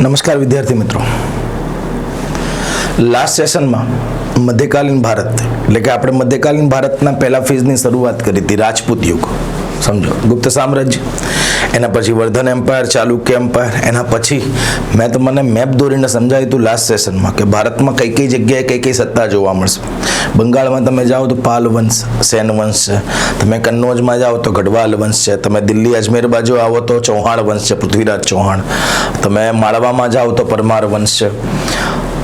નમસ્કાર વિદ્યાર્થી મિત્રો. લાસ્ટ સેશનમાં મધ્યકાલીન ભારત એટલે કે આપણે મધ્યકાલીન ભારતના પહેલા ફેઝની શરૂઆત કરી હતી. રાજપૂત યુગ, સમજો, ગુપ્ત સામ્રાજ્ય, એના પછી વર્ધન એમ્પાયર, ચાલુક્ય એમ્પાયર, એના પછી મેં તમને મેપ દોરીને સમજાવ્યું હતું લાસ્ટ સેશનમાં કે ભારતમાં કઈ કઈ જગ્યાએ કઈ કઈ સત્તા જોવા મળશે. બંગાળમાં તમે જાઓ તો પાલ વંશ, સેન વંશ છે. તમે કન્નૌજમાં જાઓ તો ગઢવાલ વંશ છે. તમે દિલ્હી અજમેર બાજુ આવો તો ચૌહાણ વંશ છે, પૃથ્વીરાજ ચૌહાણ. તમે માળવામાં જાઓ તો પરમાર વંશ છે.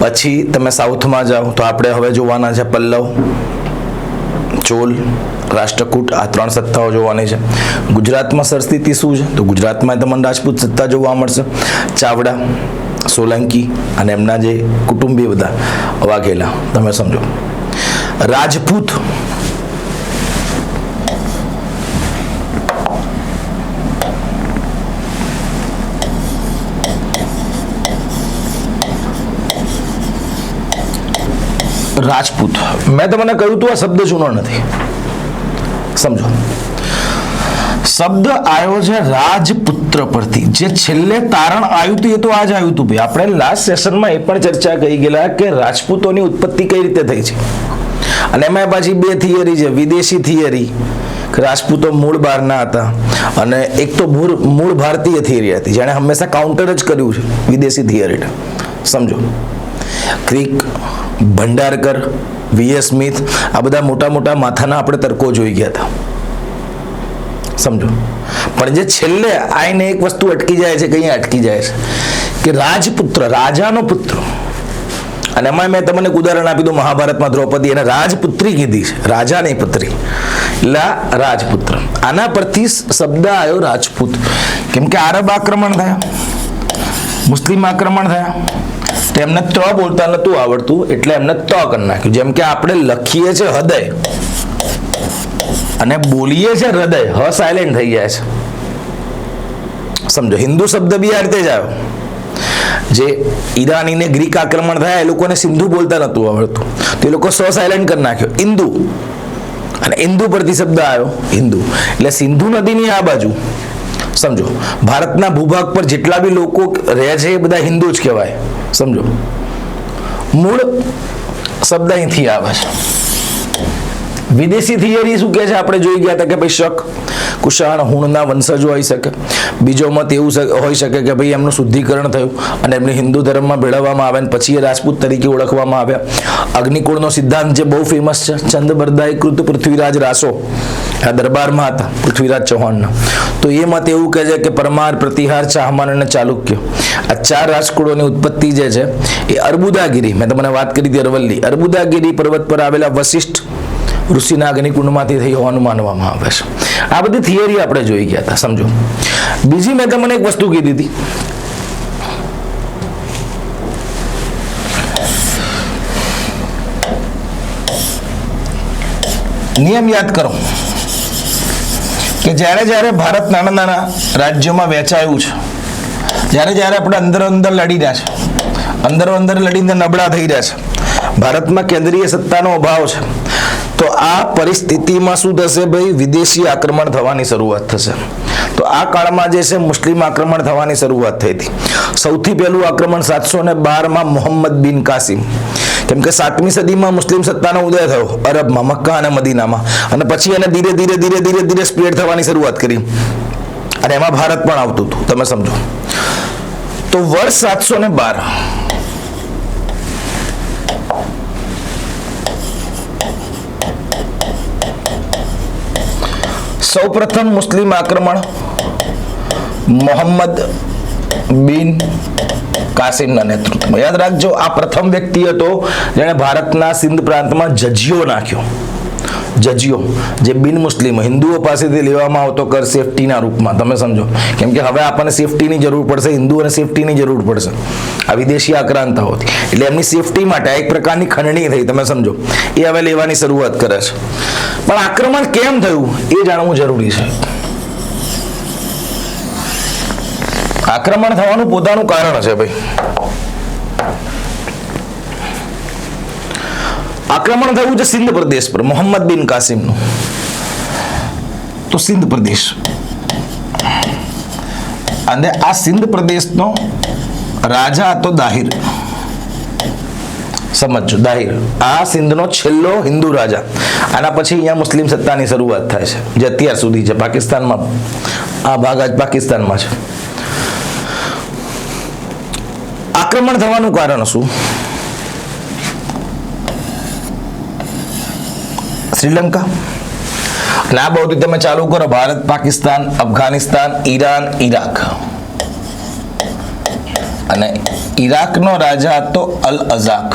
પછી તમે સાઉથમાં જાઓ તો આપણે હવે જોવાના છે પલ્લવ, ચોલ, રાષ્ટ્રકૂટ, આ ત્રણ સત્તાઓ જોવાની છે. ગુજરાતમાં સરસ્થિતિ શું છે તો ગુજરાતમાં તમને રાજપૂત સત્તા જોવા મળશે. ચાવડા, સોલંકી અને એમના જે કુટુંબી બધા વાઘેલા, તમે સમજો. રાજપૂત રાજપૂત મેં તમને કહ્યું તું આ શબ્દ જૂનો નથી, સમજો. શબ્દ આવ્યો છે રાજપુત્ર પરથી. જે છેલ્લે તારણ આવ્યું હતું એ તો આજ આવ્યું હતું ભાઈ. આપણે લાસ્ટ સેશનમાં એ પણ ચર્ચા કરી ગયેલા કે રાજપૂતોની ઉત્પત્તિ કઈ રીતે થઈ છે. અને એમાં પાછી બે થિયરી છે. વિદેશી થિયરી, રાજપૂતો મૂળ બહારના હતા, અને એક તો મૂળ ભારતીય થિયરી હતી જેણે હંમેશા કાઉન્ટર જ કર્યું છે વિદેશી થિયરી, સમજો. ક્રિક, ભંડારકર, વી.એસ. સ્મિથ, આ બધા મોટા મોટા માથાના આપણે તર્કો જોઈ ગયા હતા, સમજો. પણ જે છેલ્લે આઈને એક વસ્તુ અટકી જાય છે, કઈ અટકી જાય છે કે રાજપુત્ર, રાજાનો પુત્ર. અને એમાં મેં તમને એક ઉદાહરણ આપી દઉં. મહાભારતમાં દ્રૌપદી એને રાજપુત્રી કીધી છે, રાજા નહીં પુત્રી, એટલે રાજપુત્ર. આના પરથી શબ્દ આવ્યો રાજપૂત. કેમ કે આરબ આક્રમણ થયા, મુસ્લિમ આક્રમણ થયા, એમને ત બોલતા નતું આવડતું એટલે એમને ત કરી નાખ્યું. જેમ કે આપણે લખીએ છે હૃદય અને બોલીએ છે હૃદય, હ સાયલેન્ટ થઈ જાય છે, સમજો. હિન્દુ શબ્દ બી આ રીતે જ આવ્યો. જે ઈરાની ને ગ્રીક આક્રમણ થયા એ લોકોને સિંધુ બોલતા નતું આવડતું તો એ લોકો સ સાયલેન્ટ કરી નાખ્યો, ઇન્દુ. અને ઇન્દુ પરથી શબ્દ આવ્યો હિન્દુ. એટલે સિંધુ નદીની આ બાજુ, સમજો, ભારતના ભૂભાગ પર જેટલા બી લોકો રહે છે એ બધા હિન્દુ જ કહેવાય, સમજો. મૂળ શબ્દ અહીંથી આવે છે. વિદેશી થિયરી શું કહે છે આપણે જોઈ ગયા હતા કે ભાઈ શક, કુષાણ, હુણના વંશજો હોઈ શકે. બીજો મત એવું હોઈ શકે કે ભાઈ એમનું શુદ્ધિકરણ થયું અને એમને હિન્દુ ધર્મમાં ભેળવવામાં આવે અને પછી એ રાજપૂત તરીકે ઓળખવામાં આવ્યા. અગ્નિકુળનો સિદ્ધાંત જે બહુ ફેમસ છે, ચંદ બરદાઈ કૃત પૃથ્વીરાજ રાસો, આ દરબારમાં હતા પૃથ્વીરાજ ચૌહાણના. તો એ મત એવું કહે છે કે પરમાર, પ્રતિહાર, ચાહમાન અને ચાલુક્ય, આ ચાર રાજકુળોની ઉત્પત્તિ જે છે એ અર્બુદાગીરી, મેં તમને વાત કરી હતી અરવલ્લી, અર્બુદાગીરી પર્વત પર આવેલા વશિષ્ઠ ઋષિના અગ્નિકુંડમાંથી થઈ હોવાનું માનવામાં આવે છે. આ બધી થિયરી આપણે જોઈ ગયા હતા, સમજો. બીજી મેં તમને એક વસ્તુ કીધી હતી, નિયમ યાદ કરો કે જ્યારે જ્યારે ભારત નાના નાના રાજ્યોમાં વહેંચાયું છે, જ્યારે જ્યારે આપણે અંદર લડી રહ્યા છે, અંદર લડીને નબળા થઈ રહ્યા છે, ભારતમાં કેન્દ્રીય સત્તાનો અભાવ છે, તો આ પરિસ્થિતિમાં શું થશે ભાઈ? વિદેશી આક્રમણ થવાની શરૂઆત થશે. તો આ કાળમાં જે છે મુસ્લિમ આક્રમણ થવાની શરૂઆત થઈ હતી. સૌથી પહેલું આક્રમણ 712માં મોહમ્મદ બિન કાસિમ, કેમ કે 7મી સદીમાં મુસ્લિમ સત્તાનો ઉદય થયો અરબમાં, મક્કા અને મદીનામાં, અને પછી એને ધીરે ધીરે સ્પ્રેડ થવાની શરૂઆત કરી અને એમાં ભારત પણ આવતું હતું, તમે સમજો. તો વર્ષ 712 સૌપ્રથમ મુસ્લિમ આક્રમણ મોહમ્મદ બિન કાસિમના નેતૃત્વમાં. યાદ રાખજો, આ પ્રથમ વ્યક્તિ હતો જેણે ભારતના સિંધ પ્રાંતમાં જજિયો નાખ્યો. જજિયો જે બિન મુસ્લિમ હિન્દુઓ પાસેથી લેવામાં આવતો કર સેફટીના રૂપમાં, તમે સમજો. કેમ કે હવે આપણને સેફટીની જરૂર પડશે, હિન્દુઓને સેફટીની જરૂર પડશે આ વિદેશી આક્રાંતાઓથી. એટલે એમની સેફટી માટે એક પ્રકારની ખંડણી થઈ, તમે સમજો. એ હવે લેવાની શરૂઆત કરે છે. પણ આક્રમણ કેમ થયું એ જાણવું જરૂરી છે. આક્રમણ થવાનું પોતાનું કારણ છે ભાઈ. આક્રમણ થયું છે સિંધ પ્રદેશ પર મોહમ્મદ બિન કાસિમનું. તો સિંધ પ્રદેશ અને આ સિંધ પ્રદેશનો રાજા હતો દાહિર. સમજો, દાહિર આ સિંધનો છેલ્લો હિન્દુ રાજા. આના પછી અહીંયા મુસ્લિમ સત્તાની શરૂઆત થાય છે, જે અત્યાર સુધી છે પાકિસ્તાનમાં. આ ભાગ આજ પાકિસ્તાનમાં છે. આક્રમણ થવાનું કારણ શું? શ્રીલંકા. અને આ બધું તમે ચાલુ કરો, ભારત, પાકિસ્તાન, અફઘાનિસ્તાન, ઈરાન, ઈરાક. અને ઈરાકનો રાજા હતો અલ અઝાક.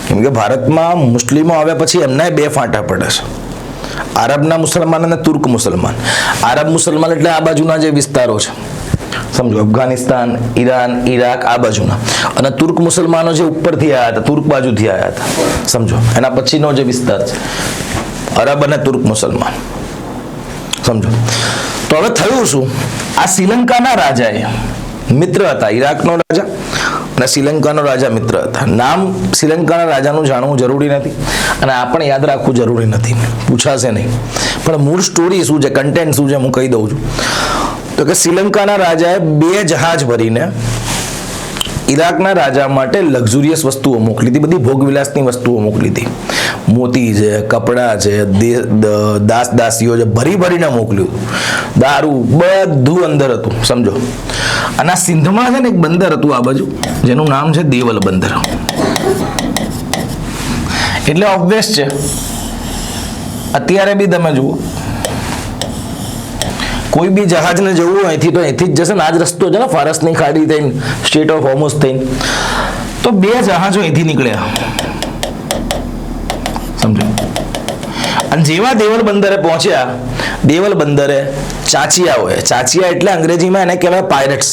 કેમ કે ભારતમાં મુસ્લિમો આવ્યા પછી એમના બે ફાંટા પડે છે, આરબના મુસલમાન અને તુર્ક મુસલમાન. આરબ મુસલમાન એટલે આ બાજુના જે વિસ્તારો છે, સમજો, અફઘાનિસ્તાન, ઈરાન, ઈરાક, આ બાજુના. અને તુર્ક મુસલમાનો જે ઉપરથી આવ્યા હતા, તુર્ક બાજુથી આવ્યા હતા, સમજો. એના પછીનો જે વિસ્તાર છે અરબ અને તુર્ક મુસલમાન, સમજો. તો હવે થયું શું? આ શ્રીલંકાના રાજાએ મિત્ર હતા, ઈરાકનો રાજા અને શ્રીલંકાનો રાજા મિત્ર હતા. નામ શ્રીલંકાના રાજાનું જાણવું જરૂરી નથી અને આ પણ યાદ રાખવું જરૂરી નથી, પૂછાશે નહીં. પણ મૂળ સ્ટોરી શું છે, કન્ટેન્ટ શું છે, હું કહી દઉં છું. તો કે શ્રીલંકાના રાજાએ 2 જહાજ ભરીને ઈરાકના રાજા માટે લક્ઝુરિયસ વસ્તુઓ મોકલી હતી, બધી ભોગવિલાસની વસ્તુઓ મોકલી હતી. મોતી છે, કપડાં છે, દાસ દાસીઓ છે, ભરી ભરીને મોકલ્યું. દારૂ બધું અંદર હતું, સમજો. અને આ સિંધમાં છે ને એક બંદર હતું આ બાજુ, જેનું નામ છે દેવલ બંદર. એટલે ઓબ્વિયસ છે, અત્યારે બી તમે જુઓ, કોઈ બી જહાજને જવું અહીંથી તો અહીંથી જ જશે ને. આ જ રસ્તો છે ને, ફારસની ખાડી થઈને, સ્ટેટ ઓફ હોર્મુઝ થઈને. તો 2 જહાજો અહીંથી નીકળ્યા, સમજો. અને જેવા દેવલ બંદરે પહોંચ્યા, દેવલ બંદરે ચાચિયાઓએ, ચાચિયા એટલે અંગ્રેજીમાં એને કહેવાય પાયરેટ્સ,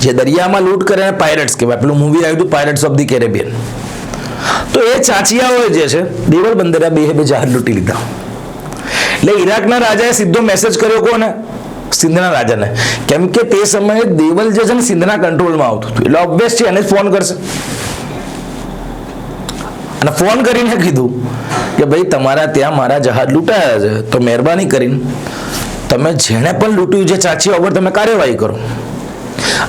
જે દરિયામાં લૂંટ કરે એને પાયરેટ્સ કહેવાય. પેલું મૂવી આવ્યું હતું પાયરેટ્સ ઓફ ધી કેરેબિયન. તો એ ચાચિયાઓએ જે છે દેવલ બંદરે 2 જહાજ લૂંટી લીધા. એટલે ઈરાકના રાજાએ સીધો મેસેજ કર્યો કોને? સિંધના રાજાને. કેમ કે તે સમયે દેવલ જે છે ને સિંધના કંટ્રોલમાં આવતું હતું, એટલે ઓબ્વિયસ છે એને જ ફોન કરશે. અને ફોન કરીને કીધું કે ભાઈ તમારા ત્યાં મારા જહાજ લૂંટાયા છે, તો મહેરબાની કરીને તમે જેણે પણ લૂંટ્યું છે ચાચીઓ ઉપર તમે કાર્યવાહી કરો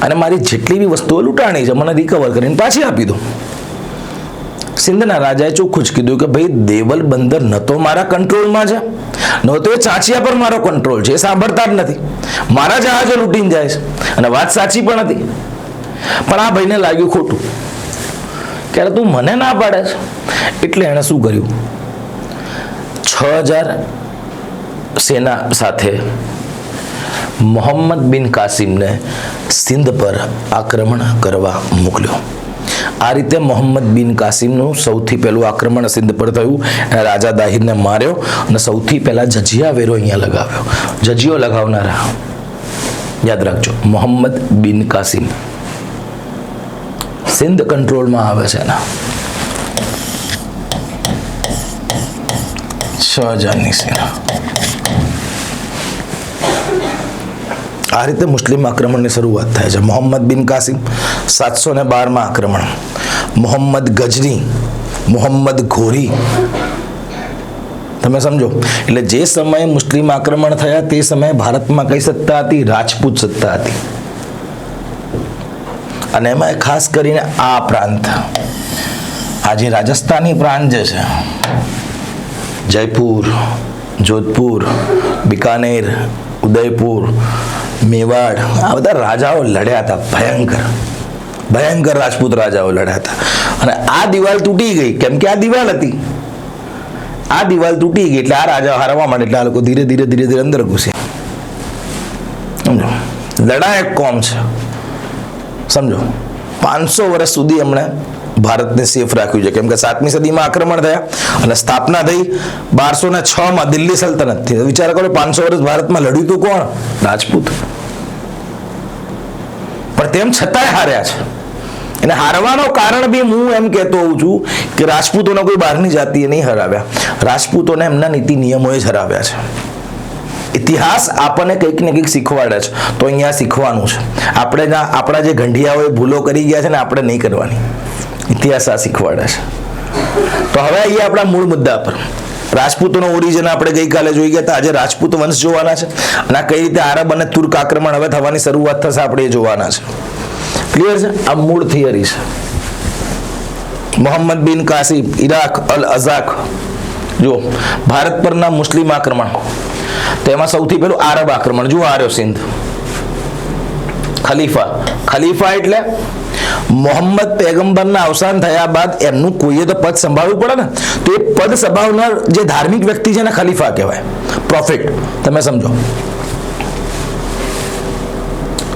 અને મારી જેટલી બી વસ્તુઓ લૂંટાણી છે મને રિકવર કરીને પાછી આપી દો. સિંધના રાજાએ ચોખ્ખું જ કીધું કે ભાઈ દેવલ બંદર ન તો મારા કંટ્રોલમાં છે, ન તો એ ચાચિયા પર મારો કંટ્રોલ છે. એ સાંભળતા જ નથી, મારા જહાજો લૂંટીને જાય છે. અને વાત સાચી પણ હતી, પણ આ ભાઈને લાગ્યું ખોટું, ક્યારે તું મને ના પાડે છે. એટલે એણે શું કર્યું, 6000 સેના સાથે મોહમ્મદ બિન કાસિમને સિંધ પર આક્રમણ કરવા મોકલ્યો. આ રીતે મોહમ્મદ બિન કાસિમનું સૌથી પહેલું આક્રમણ સિંધ પર થયું. રાજા દાહિરને માર્યો અને સૌથી પહેલા જજિયા વેરો અહીંયા લગાવ્યો. જજિયો લગાવનારા યાદ રાખજો, મોહમ્મદ બિન કાસિમ. સિંધ કંટ્રોલમાં આવે છે એના. 6000ની સેના. આ રીતે મુસ્લિમ આક્રમણની શરૂઆત થાય છે. મોહમ્મદ બિન કાસિમ 712માં આક્રમણ. મોહમ્મદ ગજની, મોહમ્મદ ઘોરી, તમે સમજો. એટલે જે સમયે મુસ્લિમ આક્રમણ થયા તે સમયે ભારતમાં કઈ સત્તા હતી? રાજપૂત સત્તા હતી. અને એમાં ખાસ કરીને આ પ્રાંત, આજે રાજસ્થાની પ્રાંત જે છે, જયપુર, જોધપુર, બિકાનેર, ઉદયપુર, મેવાડ, આ બધા રાજાઓ લડ્યા હતા. ભયંકર ભયંકર રાજપૂત રાજાઓ લડ્યા હતા. અને આ દિવાલ તૂટી ગઈ, કેમ કે આ દિવાલ હતી. આ દિવાલ તૂટી ગઈ એટલે આ રાજા હારવા માંડે, એટલે આ લોકો ધીરે ધીરે ધીરે ધીરે અંદર ઘૂસ્યા. સમજો, લડાયક કોમ છે. સમજો, 500 વર્ષ સુધી એમણે ભારતને સેફ રાખ્યું છે. કેમ કે 7મી સદીમાં આક્રમણ થયા અને સ્થાપના થઈ 1206માં દિલ્હી સલ્તનત થી. વિચાર કરો, 500 વર્ષ ભારતમાં લડ્યું હતું કોણ? રાજપૂત. પણ તેમ છતાંય હાર્યા છે. અને હારવાનો કારણ બી હું એમ કહેતો હોઉં છું કે રાજપૂતોને કોઈ બહારની જાતિએ નહીં હરાવ્યા, રાજપૂતોને એમના નીતિ નિયમોએ જ હરાવ્યા છે. ઇતિહાસ આપણને કંઈક ને કંઈક શીખવાડે છે, તો અહીંયા શીખવાનું છે. આપણા જે ગંઢિયાઓએ ભૂલો કરી ગયા છે ને, આપણે નહીં કરવાની. ઇતિહાસ આ શીખવાડે છે. તો હવે અહીંયા આપણા મૂળ મુદ્દા પર, રાજપૂતોનો ઓરિજિન આપણે ગઈકાલે જોઈ ગયા હતા. આજે રાજપૂત વંશ જોવાના છે અને આ કઈ રીતે આરબ અને તુર્ક આક્રમણ હવે થવાની શરૂઆત થશે આપણે એ જોવાના છે. ક્લિયર છે? આ મૂળ થિયરી છે. મોહમ્મદ બિન કાસિમ ઇરાક અલ અઝાક જો ભારત પરના મુસ્લિમ આક્રમણ, તેમાં સૌથી પહેલું આરબ આક્રમણ. જુઓ આર્યો સિંધ. ખલીફા એટલે મોહમ્મદ પૈગંબરના અવસાન થયા બાદ એમનું કોઈએ તો પદ સંભાળવું પડે ને, તો એ પદ સંભાળનાર જે ધાર્મિક વ્યક્તિ છે ને ખલીફા કહેવાય, પ્રોફેટ. તમે સમજો.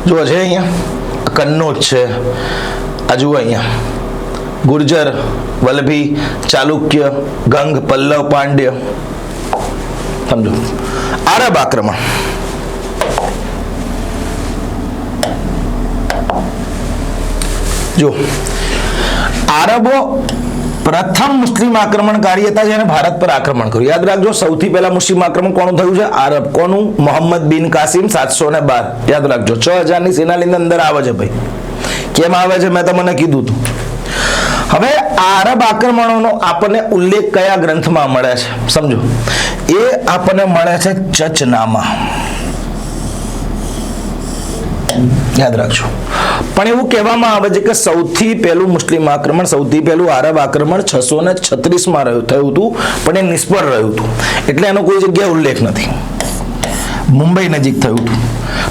જો છે અહીંયા કન્નોજ છે, આ જુઓ અહીંયા ગુર્જર, વલ્લભી, ચાલુક્ય, ગંગ, પલ્લવ, પાંડ્ય. સમજો. આરબ આક્રમણ. જો આરબો પ્રથમ મુસ્લિમ આક્રમણકારી હતા જેને ભારત પર આક્રમણ કર્યું. યાદ રાખજો, સૌથી પહેલા મુસ્લિમ આક્રમણ કોનું થયું છે? આરબ. કોનું? મોહમ્મદ બિન કાસિમ 712. યાદ રાખજો, 6000 ની સેના લઈને અંદર આવે છે ભાઈ. કેમ આવે છે મેં તમને કીધું હતું. હવે આરબ આક્રમણોનો આપણને ઉલ્લેખ કયા ગ્રંથમાં મળે છે સમજો. એ આપણને મળે છે ચચનામા. યાદ રાખજો. પણ એવું કહેવામાં આવે છે કે સૌથી પહેલું મુસ્લિમ આક્રમણ, સૌથી પહેલું આરબ આક્રમણ 636 થયું હતું, પણ એ નિષ્ફળ રહ્યું હતું, એટલે એનો કોઈ જગ્યાએ ઉલ્લેખ નથી. મુંબઈ નજીક થયું હતું,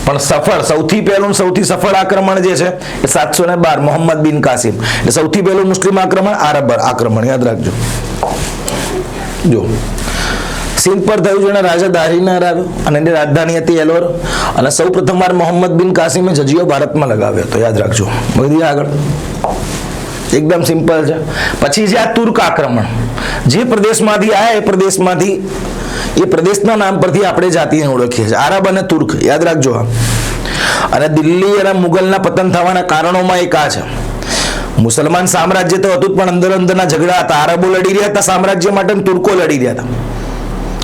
પણ સફળ સૌથી પહેલું સૌથી સફળ આક્રમણ જે છે એ 712 મોહમ્મદ બિન કાસિમ. એટલે સૌથી પહેલું મુસ્લિમ આક્રમણ આરબ આક્રમણ. યાદ રાખજો. જો સિંધ પર થયું, જેને રાજા દારીને હરાવ્યો અને એની રાજધાની હતી એલોર, અને સૌ પ્રથમવાર મોહમ્મદ બિન કાસિમે જજીયો ભારતમાં લગાવ્યો હતો. યાદ રાખજો. બધી આગળ એકદમ સિમ્પલ છે. પછી છે આ તુર્ક આક્રમણ. જે પ્રદેશમાંથી આયા એ પ્રદેશમાંથી, એ પ્રદેશના નામ પરથી આપણે જાતિને ઓળખીએ છીએ, આરબ અને તુર્ક. યાદ રાખજો. અને દિલ્હી અને મુગલના પતન થવાના કારણોમાં એક આ છે. મુસલમાન સામ્રાજ્ય તો હતું, પણ અંદર અંદરના ઝઘડા હતા. આરબો લડી રહ્યા હતા સામ્રાજ્ય માટે, તુર્કો લડી રહ્યા હતા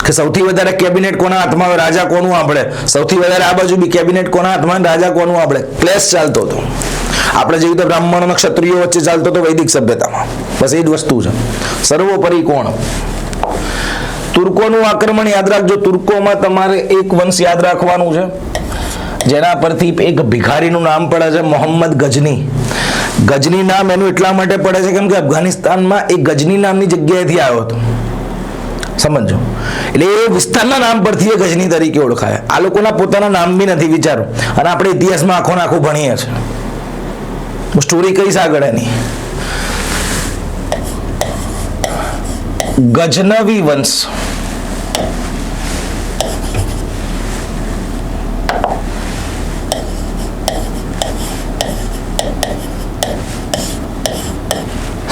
કે સૌથી વધારે કેબિનેટ કોના હાથમાં, રાજા કોનું સાંભળે. સૌથી વધારે આ બાજુ બી કેબિનેટ કોના હાથમાં, રાજા કોનું સાંભળે. ક્લેશ ચાલતો હતો. આપણે જેવી રીતે બ્રાહ્મણો અને ક્ષત્રિયો વચ્ચે ચાલતો હતો વૈદિક સભ્યતામાં. બસ એ જ વસ્તુ છે. સર્વોપરી કોણ? તુર્કોનું આક્રમણ. યાદ રાખજો, તુર્કોમાં તમારે એક વંશ યાદ રાખવાનું છે જેના પરથી એક ભિખારીનું નામ પડે છે, મોહમ્મદ ગજની. ગજની નામ એનું એટલા માટે પડે છે કેમ કે અફઘાનિસ્તાનમાં એક ગજની નામની જગ્યાએથી આવ્યો હતો. સમજો. એટલે એ વિસ્તારના નામ પરથી એ ગજની તરીકે ઓળખાય. આ લોકોના પોતાના નામ બી નથી, વિચારો. અને આપણે ઇતિહાસમાં આખો ભણીએ છીએ. હું સ્ટોરી કહીશ આગળ એની. ગજનવી વંશ.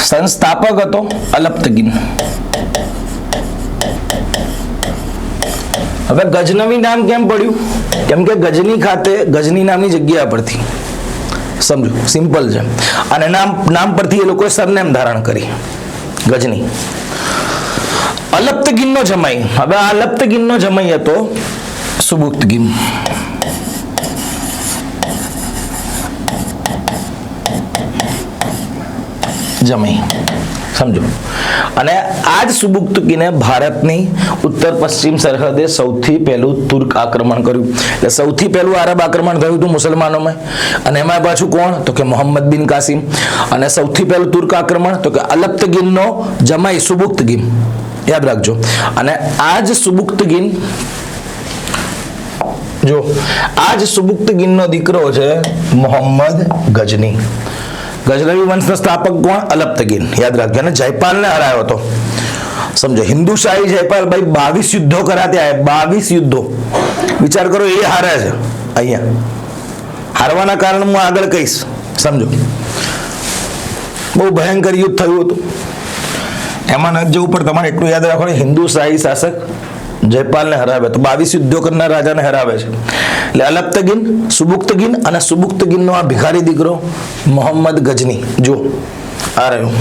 સંસ્થાપક હતો અલપ્તગીન. હવે ગજનવી નામ કેમ પડ્યું? કેમ કે ગજની ખાતે ગજની નામની જગ્યા પરથી. સમજો, સિમ્પલ છે. અને નામ પરથી એ લોકોએ સરનેમ ધારણ કરી, ગજની. અલપ્તગીનનો જમાઈ. હવે આ અલપ્તગીનનો જમાઈ હતો સુબુક્તગીન. જમાઈ. સમજો. અને આ જ સુબુક્તગીને ભારતની ઉત્તર પશ્ચિમ સરહદે સૌથી પહેલું તુર્ક આક્રમણ કર્યું. એટલે સૌથી પહેલું આરબ આક્રમણ થયું હતું મુસલમાનોમાં, અને એમાં પાછું કોણ? તો કે મોહમ્મદ બિન કાસિમ. અને સૌથી પહેલું તુર્ક આક્રમણ તો કે અલપ્તગીનનો જમાઈ સુબુક્તગીન. યાદ રાખજો. અને આ જ સુબુક્તગીન, જો આ જ સુબુક્તગીનનો દીકરો છે મોહમ્મદ ગજની. ગજનવી વંશના સ્થાપક કોણ? અલપ્તગીન. યાદ રાખજો. અને જયપાલને હરાયો હતો. સમજો, હિન્દુશાહી જયપાલ ભાઈ 22 યુદ્ધો કર્યા ત્યાં. 22 યુદ્ધો. વિચાર કરો, એ હારે છે. અહીંયા હારવાના કારણ હું આગળ કહીશ. સમજો, બહુ ભયંકર યુદ્ધ થયું હતું. એમાં ન જવું પણ તમારે એટલું યાદ રાખવાનું, હિન્દુશાહી શાસક જયપાલને હરાવે તો 22 યુદ્ધો કરનાર રાજાને હરાવે છે. એટલે અલપ્તગીન, સુબુક્તગીન અને સુબુક્તગીનનો આ ભિખારી દીકરો મોહમ્મદ ગજની. જો આ રહ્યું.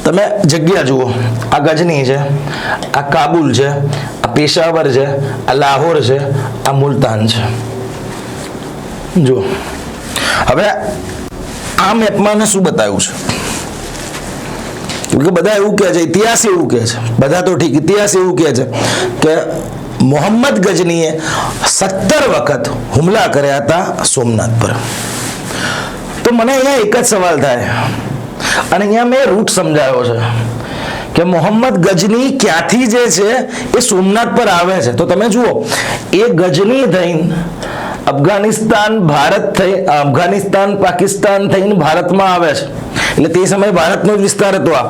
તમે જગ્યા જુઓ. આ ગજની છે, આ કાબુલ છે, આ પેશાવર છે, આ લાહોર છે, આ મુલતાન છે. જો હવે આ મેપમાં શું બતાવ્યું છે? કે બધા એવું કહે છે, ઇતિહાસ એવું કહે છે, બધા તો ઠીક, ઇતિહાસ એવું કહે છે કે મોહમ્મદ ગજનીએ 17 વખત હુમલા કર્યા હતા સોમનાથ પર. તો મને અહીંયા એક જ સવાલ થાય, અને અહીંયા મેં રૂટ સમજાયો છે કે મોહમ્મદ ગજની ક્યાંથી જે છે એ સોમનાથ પર આવે છે. તો તમે જુઓ, એ ગજની થઈને અફઘાનિસ્તાન અફઘાનિસ્તાન પાકિસ્તાન થઈને ભારતમાં આવે છે. એટલે તે સમયે ભારતનો જ વિસ્તાર હતો. આ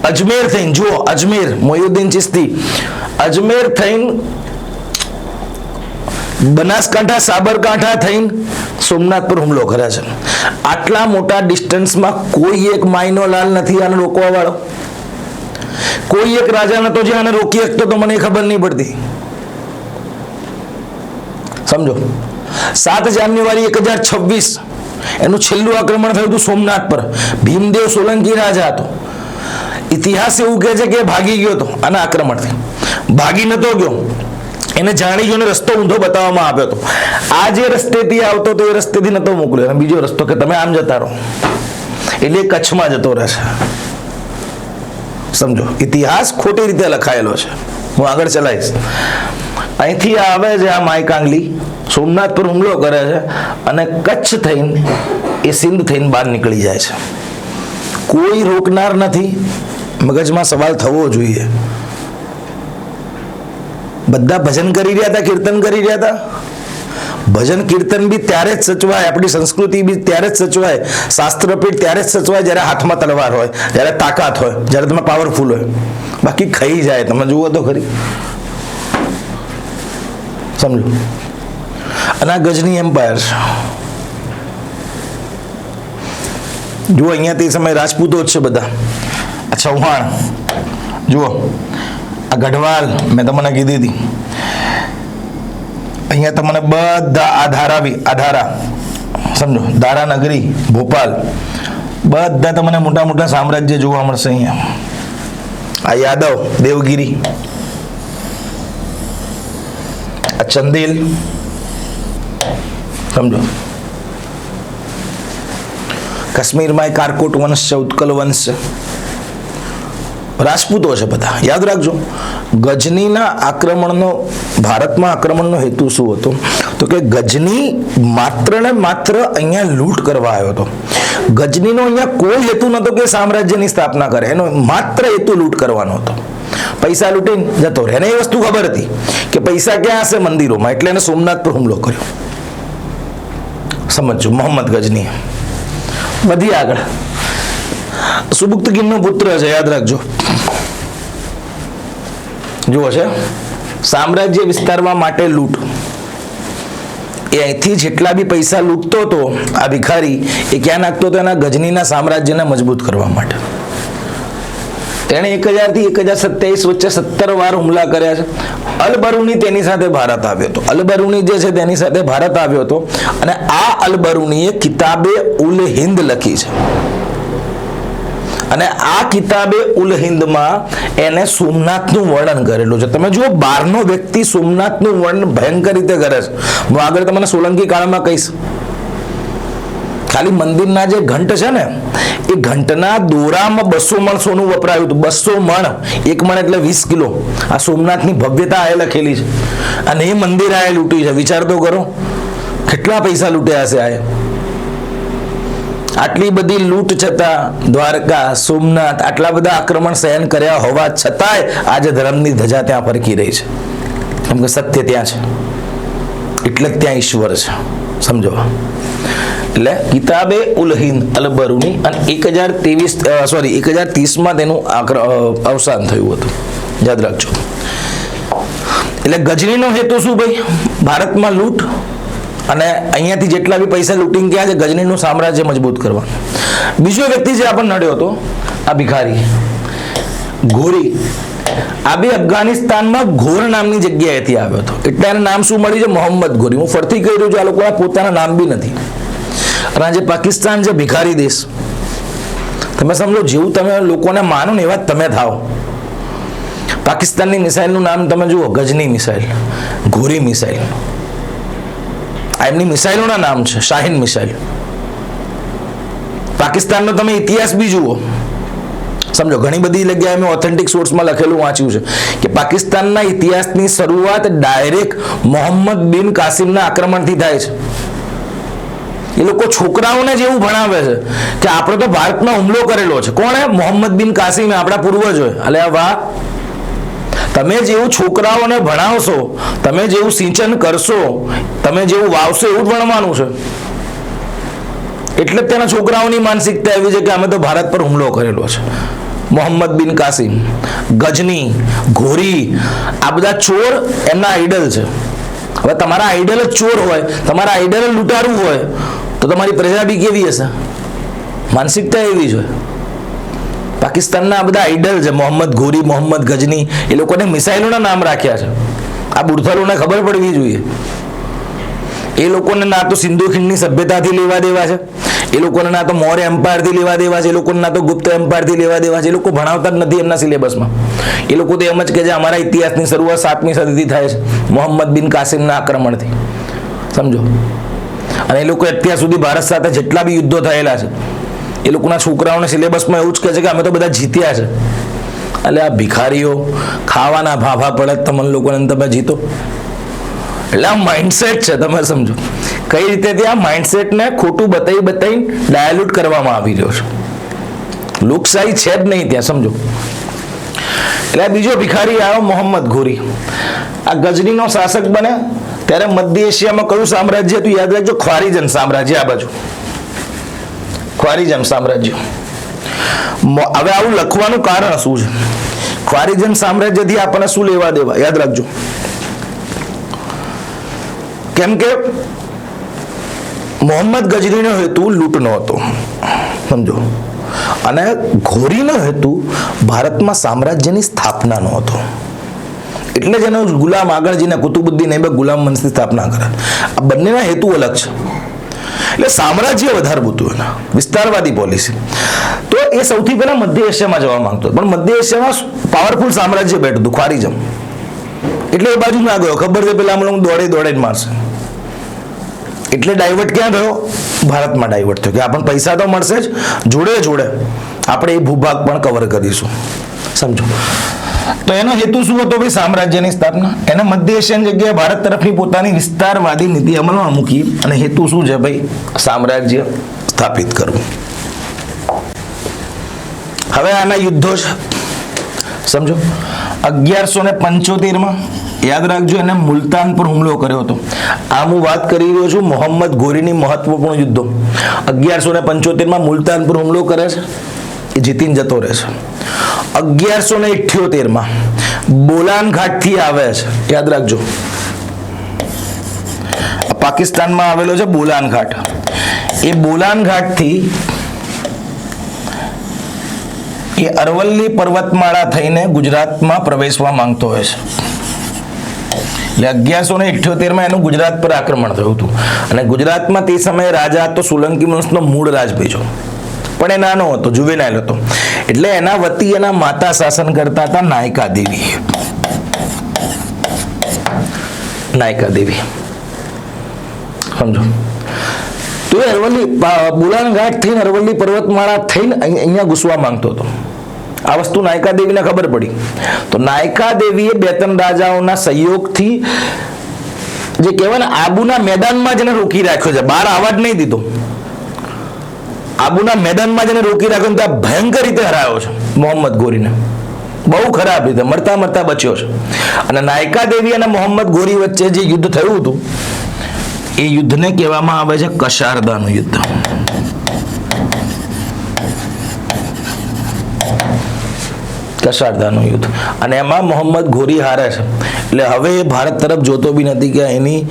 અજમેર થઈને, જુઓ અજમેર, મોયુદ્દીન ચિશ્તી અજમેર થઈને બનાસકાંઠા સાબરકાંઠા થઈને સોમનાથ પર હુમલો કરે છે. આટલા મોટા ડિસ્ટન્સમાં કોઈ એક માયનો લાલ નથી આને રોકવા વાળો, કોઈ એક રાજા નતો જે આને રોકી શકતો. તો મને ખબર નહીં પડતી. સમજો, 7 જાન્યુઆરી 1026 એનું છેલ્લું આક્રમણ થયું હતું સોમનાથ પર. ભીમદેવ સોલંકી રાજા હતો. ઇતિહાસ એવું કહે છે કે ભાગી ગયો હતો આના આક્રમણથી. ભાગી નતો ગયો, એને જાણી જોઈને રસ્તો ઊંધો બતાવવામાં આવ્યો હતો. આ જે રસ્તેથી આવતો હતો એ રસ્તેથી નતો મોકલ્યો, અને બીજો રસ્તો કે તમે આમ જતા રહો, એટલે કચ્છમાં જતો રહેશે. સમજો, ઇતિહાસ ખોટી રીતે લખાયેલો છે. હું આગળ ચલાવીશ. અહીંથી આવે છે આ માયકાંગલી, સોમનાથ પર હુમલો કરે છે, અને કચ્છ થઈને એ સિંધ થઈને બહાર નીકળી જાય છે. કોઈ રોકનાર નથી. મગજમાં સવાલ થવો જોઈએ. બધા ભજન કરી રહ્યા હતા, કીર્તન કરી રહ્યા હતા. ભજન કીર્તન બી ત્યારે જ સચવાય, આપણી સંસ્કૃતિ બી ત્યારે જ સચવાય, શાસ્ત્રપીઠ ત્યારે જ સચવાય જ્યારે હાથમાં તલવાર હોય, જ્યારે તાકાત હોય, જ્યારે તમે પાવરફુલ હોય. બાકી ખાઈ જાય. તમે જુઓ તો ખરી. સમજો, અને આ ગજની એમ્પાયર છે. જુઓ, અહીંયા તે સમય રાજપૂતો જ છે બધા. આ ચૌહાણ જુઓ, આ ગઢવાલ મેં તમને કીધી હતી. અહીંયા તમને બધા આધારા સમજો, દારાનગરી, ભોપાલ, બધા તમને મોટા મોટા સામ્રાજ્ય જોવા મળશે અહીંયા. આ યાદવ, દેવગીરી, આ ચંદેલ, સમજો. કાશ્મીરમાં કારકોટ વંશ છે, ઉત્કલ વંશ છે, રાજપૂતો છે બધા. યાદ રાખજો, ગજનીના આક્રમણનો, ભારતમાં આક્રમણનો હેતુ શું હતો? તો કે ગજની માત્ર ને માત્ર અહીંયા લૂંટ કરવા આવ્યો હતો. ગજનીનો અહીંયા કોઈ હેતુ નહોતો કે સામ્રાજ્યની સ્થાપના કરે. એનો માત્ર હેતુ લૂંટ કરવાનો હતો. પૈસા લૂંટીને જતો રહે. એને એ વસ્તુ ખબર હતી કે પૈસા ક્યાં હશે? મંદિરોમાં. એટલે એને સોમનાથ પર હુમલો કર્યો. સમજો, મોહમ્મદ ગજની. વધી આગળ. સુબુક્તગીનનો પુત્ર છે, યાદ રાખજો. જુઓ છે, સામ્રાજ્ય વિસ્તારવા માટે લૂંટ. એ અહીંથી જેટલા બી પૈસા લૂંટતો હતો આ ભિખારી, એ ક્યાં નાખતો હતો? એના ગજનીના સામ્રાજ્યને મજબૂત કરવા માટે. તેણે 1000 થી 1027 વચ્ચે 17 વાર હુમલા કર્યા છે. અલબરૂની તેની સાથે ભારત આવ્યો હતો. અલબરૂની જે છે તેની સાથે ભારત આવ્યો હતો, અને આ અલબરૂનીએ કિતાબે ઉલ હિન્દ લખી છે. અને આ કિતાબે ઉલ હિન્દમાં એને સોમનાથનું વર્ણન કરેલું છે. તમે જુઓ, બહારનો વ્યક્તિ સોમનાથનું વર્ણન ભયંકર રીતે કરે છે. હું આગળ તમને સોલંકી કાળમાં કહીશ. ખાલી મંદિરના જે ઘંટ છે ને, એ ઘંટના દોરામાં 200 મણ સોનું વપરાયું હતું. 200 મણ. 1 મણ એટલે 20 કિલો. આ સોમનાથની ભવ્યતા આ લખેલી છે, અને એ મંદિર આ લૂંટ્યું છે. વિચાર તો કરો, કેટલા પૈસા લૂંટ્યા હશે આ. આટલી બધી લૂંટ છતાં દ્વારકા, સોમનાથ આટલા બધા આક્રમણ સહન કર્યા હોવા છતાંય આજે ધર્મની ધજા ત્યાં ફરકી રહી છે. કેમ કે સત્ય ત્યાં છે, એટલે ત્યાં ઈશ્વર છે. સમજો. એટલે કિતાબે ઉલ હિન્દ અલબરૂની, અને 1030માં તેનું અવસાન થયું હતું. યાદ રાખજો. એટલે ગજનીનો હેતુ શું ભાઈ? ભારતમાં લૂંટ, અને અહીંયાથી જેટલા બી પૈસા લૂંટીને ગયા છે ગજનીનું સામ્રાજ્ય મજબૂત કરવા. બીજો વ્યક્તિ જે આપણને નડ્યો હતો, આ ભિખારી ઘોરી. આ બી અફઘાનિસ્તાનમાં ઘોર નામની જગ્યાએથી આવ્યો હતો. એટલે એનું નામ શું મળ્યું છે? મોહમ્મદ ઘોરી. હું ફરતી કહી રહ્યું છું, આ લોકોના પોતાના નામ બી નથી. અને આજે પાકિસ્તાન છે ભિખારી દેશ. તમે સમજો, જેવું તમે લોકોને માનો ને એવા તમે થાવ. પાકિસ્તાનની મિસાઇલનું નામ તમે જુઓ, ગજની મિસાઇલ, ઘોરી મિસાઇલ. આ એમની મિસાઇલોના નામ છે, શાહીન મિસાઇલ. પાકિસ્તાનનો તમે ઇતિહાસ બી જુઓ. સમજો, ઘણી બધી જગ્યાએ મેં ઓથેન્ટિક સોર્સમાં લખેલું વાંચ્યું છે કે પાકિસ્તાનના ઇતિહાસની શરૂઆત ડાયરેક્ટ મોહમ્મદ બિન કાસિમના આક્રમણથી થાય છે. એ લોકો છોકરાઓને જ એવું ભણાવે છે કે આપણે તો ભારતમાં હુમલો કરેલો છે. કોણે? મોહમ્મદ બિન કાસિમે, આપણા પૂર્વજોએ. અલે વાહ, તમે જેવું છોકરાઓને ભણાવશો, તમે જેવું સિંચન કરશો, તમે જેવું વાવશો એવું જ ભણવાનું છે. એટલે જ તેના છોકરાઓની માનસિકતા એવી છે કે અમે તો ભારત પર હુમલો કરેલો છે. મોહમ્મદ બિન કાસિમ, ગજની, ઘોરી, આ બધા ચોર એમના આઈડલ છે. હવે તમારા આઈડલ જ ચોર હોય, તમારા આઈડલ જ લૂંટારું હોય, તો તમારી પ્રજા બી કેવી હશે? માનસિકતા એવી છે. પાકિસ્તાનના આ બધા આઈડલ છે, મોહમ્મદ ઘોરી, મોહમ્મદ ગજની, એ લોકોને મિસાઇલોના નામ રાખ્યા છે. આ બુડથલોને ખબર પડવી જોઈએ. એ લોકોને ના તો સિંધુ ખીણની સભ્યતાથી લેવા દેવા છે, એ લોકોને ના તો મૌર્ય એમ્પાયરથી લેવા દેવા છે, એ લોકોને ના તો ગુપ્ત એમ્પાયરથી લેવા દેવા છે. એ લોકો ભણાવતા જ નથી એમના સિલેબસમાં. એ લોકો તો એમ જ કે છે અમારા ઇતિહાસની શરૂઆત 7મી સદીથી થાય છે, મોહમ્મદ બિન કાસિમના આક્રમણથી. સમજો. અને એ લોકો અત્યાર સુધી ભારત સાથે જેટલા બી યુદ્ધો થયેલા છે, એ લોકોના છોકરાઓને સિલેબસમાં એવું જ કહે છે કે અમે તો બધા જીત્યા છે. એટલે આ ભિખારીઓ ખાવાના ભાભા પડે તમને લોકોને, તમે જીતો. એટલે આ માઇન્ડસેટ છે, તમે સમજો કઈ રીતે ત્યાં માઇન્ડસેટને ખોટું બતાવી ડાયલ્યુટ કરવામાં આવી રહ્યો છે. લોકશાહી છે જ નહીં ત્યાં, સમજો. એટલે આ બીજો ભિખારી આવ્યો, મોહમ્મદ ઘોરી. આ ગજનીનો શાસક બને ત્યારે મધ્ય એશિયામાં કયું સામ્રાજ્ય હતું? યાદ રાખજો, ખ્વારિઝમ સામ્રાજ્ય. આ બાજુ ખ્વારિઝમ સામ્રાજ્ય. હવે આવું લખવાનું કારણ શું છે? ખ્વારિઝમ સામ્રાજ્યથી આપણને શું લેવા દેવા? યાદ રાખજો, કેમ કે મોહમ્મદ ગજનીનો હેતુ લૂંટનો હતો, સમજો, અને ઘોરીનો હેતુ ભારતમાં સામ્રાજ્યની સ્થાપનાનો હતો. એટલે જ એનો ગુલામ આગળ જઈને કુતુબુદ્દીન ઐબક ગુલામ વંશની સ્થાપના કરે. આ બંનેના હેતુ અલગ છે. એટલે સામ્રાજ્ય વધારવું હતું એના, વિસ્તારવાદી પોલિસી. તો એ સૌથી પહેલા મધ્ય એશિયામાં જવા માંગતો, પણ મધ્ય એશિયામાં પાવરફુલ સામ્રાજ્ય બેઠું હતું, ખ્વારિઝમ. એટલે એ બાજુ ના ગયો. ખબર છે પેલા અમે દોડે જ મારશે. એટલે ડાયવર્ટ ક્યાં થયો? ભારતમાં ડાયવર્ટ થયો કે આપણને પૈસા તો મળશે જ, જોડે જોડે આપણે એ ભૂભાગ પણ કવર કરીશું. સમજો. તો એનો હેતુ શું હતો ભાઈ? સામ્રાજ્યની સ્થાપના. એને મધ્ય એશિયાની જગ્યાએ ભારત તરફની પોતાની વિસ્તારવાદી નીતિ અમલમાં મૂકી, અને હેતુ શું છે ભાઈ? સામ્રાજ્ય સ્થાપિત કરવું. હવે આના યુદ્ધો છે, સમજો. 1175માં યાદ રાખજો, એને મુલતાન પર હુમલો કર્યો હતો. આમ હું વાત કરી રહ્યો છું મોહમ્મદ ઘોરીની મહત્વપૂર્ણ યુદ્ધો. 1175માં મુલતાન પર હુમલો કરે છે, એ જીતીને જતો રહે છે. 1178માં બોલાન ઘાટથી આવે છે, યાદ રાખજો, પાકિસ્તાનમાં આવેલો છે બોલાન ઘાટ. એ બોલાન ઘાટથી એ અરવલ્લી પર્વતમાળા થઈને ગુજરાતમાં પ્રવેશવા માંગતો હોય છે. એટલે 1178માં એનું ગુજરાત પર આક્રમણ થયું હતું. અને ગુજરાતમાં તે સમયે રાજા તો સોલંકી વંશનો મૂળ રાજભેજો, પણ એ નાનો હતો, જુવેનાઇલ હતો. એટલે એના વતી એના માતા શાસન કરતા હતા નાયકા દેવી. નાયકા દેવી, સમજો. તો એ અરવલ્લી બોલાન ઘાટ થઈને અરવલ્લી પર્વતમાળા થઈને અહીંયા ઘૂસવા માંગતો હતો. આ વસ્તુ નાયકા દેવીને ખબર પડી. તો નાયકા દેવીએ 2-3 રાજાઓના સહયોગથી જે કહેવાય ને આબુના મેદાનમાં જેને રોકી રાખ્યો છે, બહાર આવવા જ નહીં દીધો. આબુના મેદાનમાં જેને રોકી રાખ્યો ત્યાં ભયંકર રીતે હરાયો છે મોહમ્મદ ઘોરીને, બહુ ખરાબ રીતે, મરતા મરતા બચ્યો છે. અને નાયકા દેવી અને મોહમ્મદ ઘોરી વચ્ચે જે યુદ્ધ થયું હતું, એ યુદ્ધને કહેવામાં આવે છે કશારદાનું યુદ્ધ. કશારદાનું યુદ્ધ. અને એમાં મોહમ્મદ ઘોરી હારે છે. એટલે હવે એ ભારત તરફ જોતો બી નથી કે એની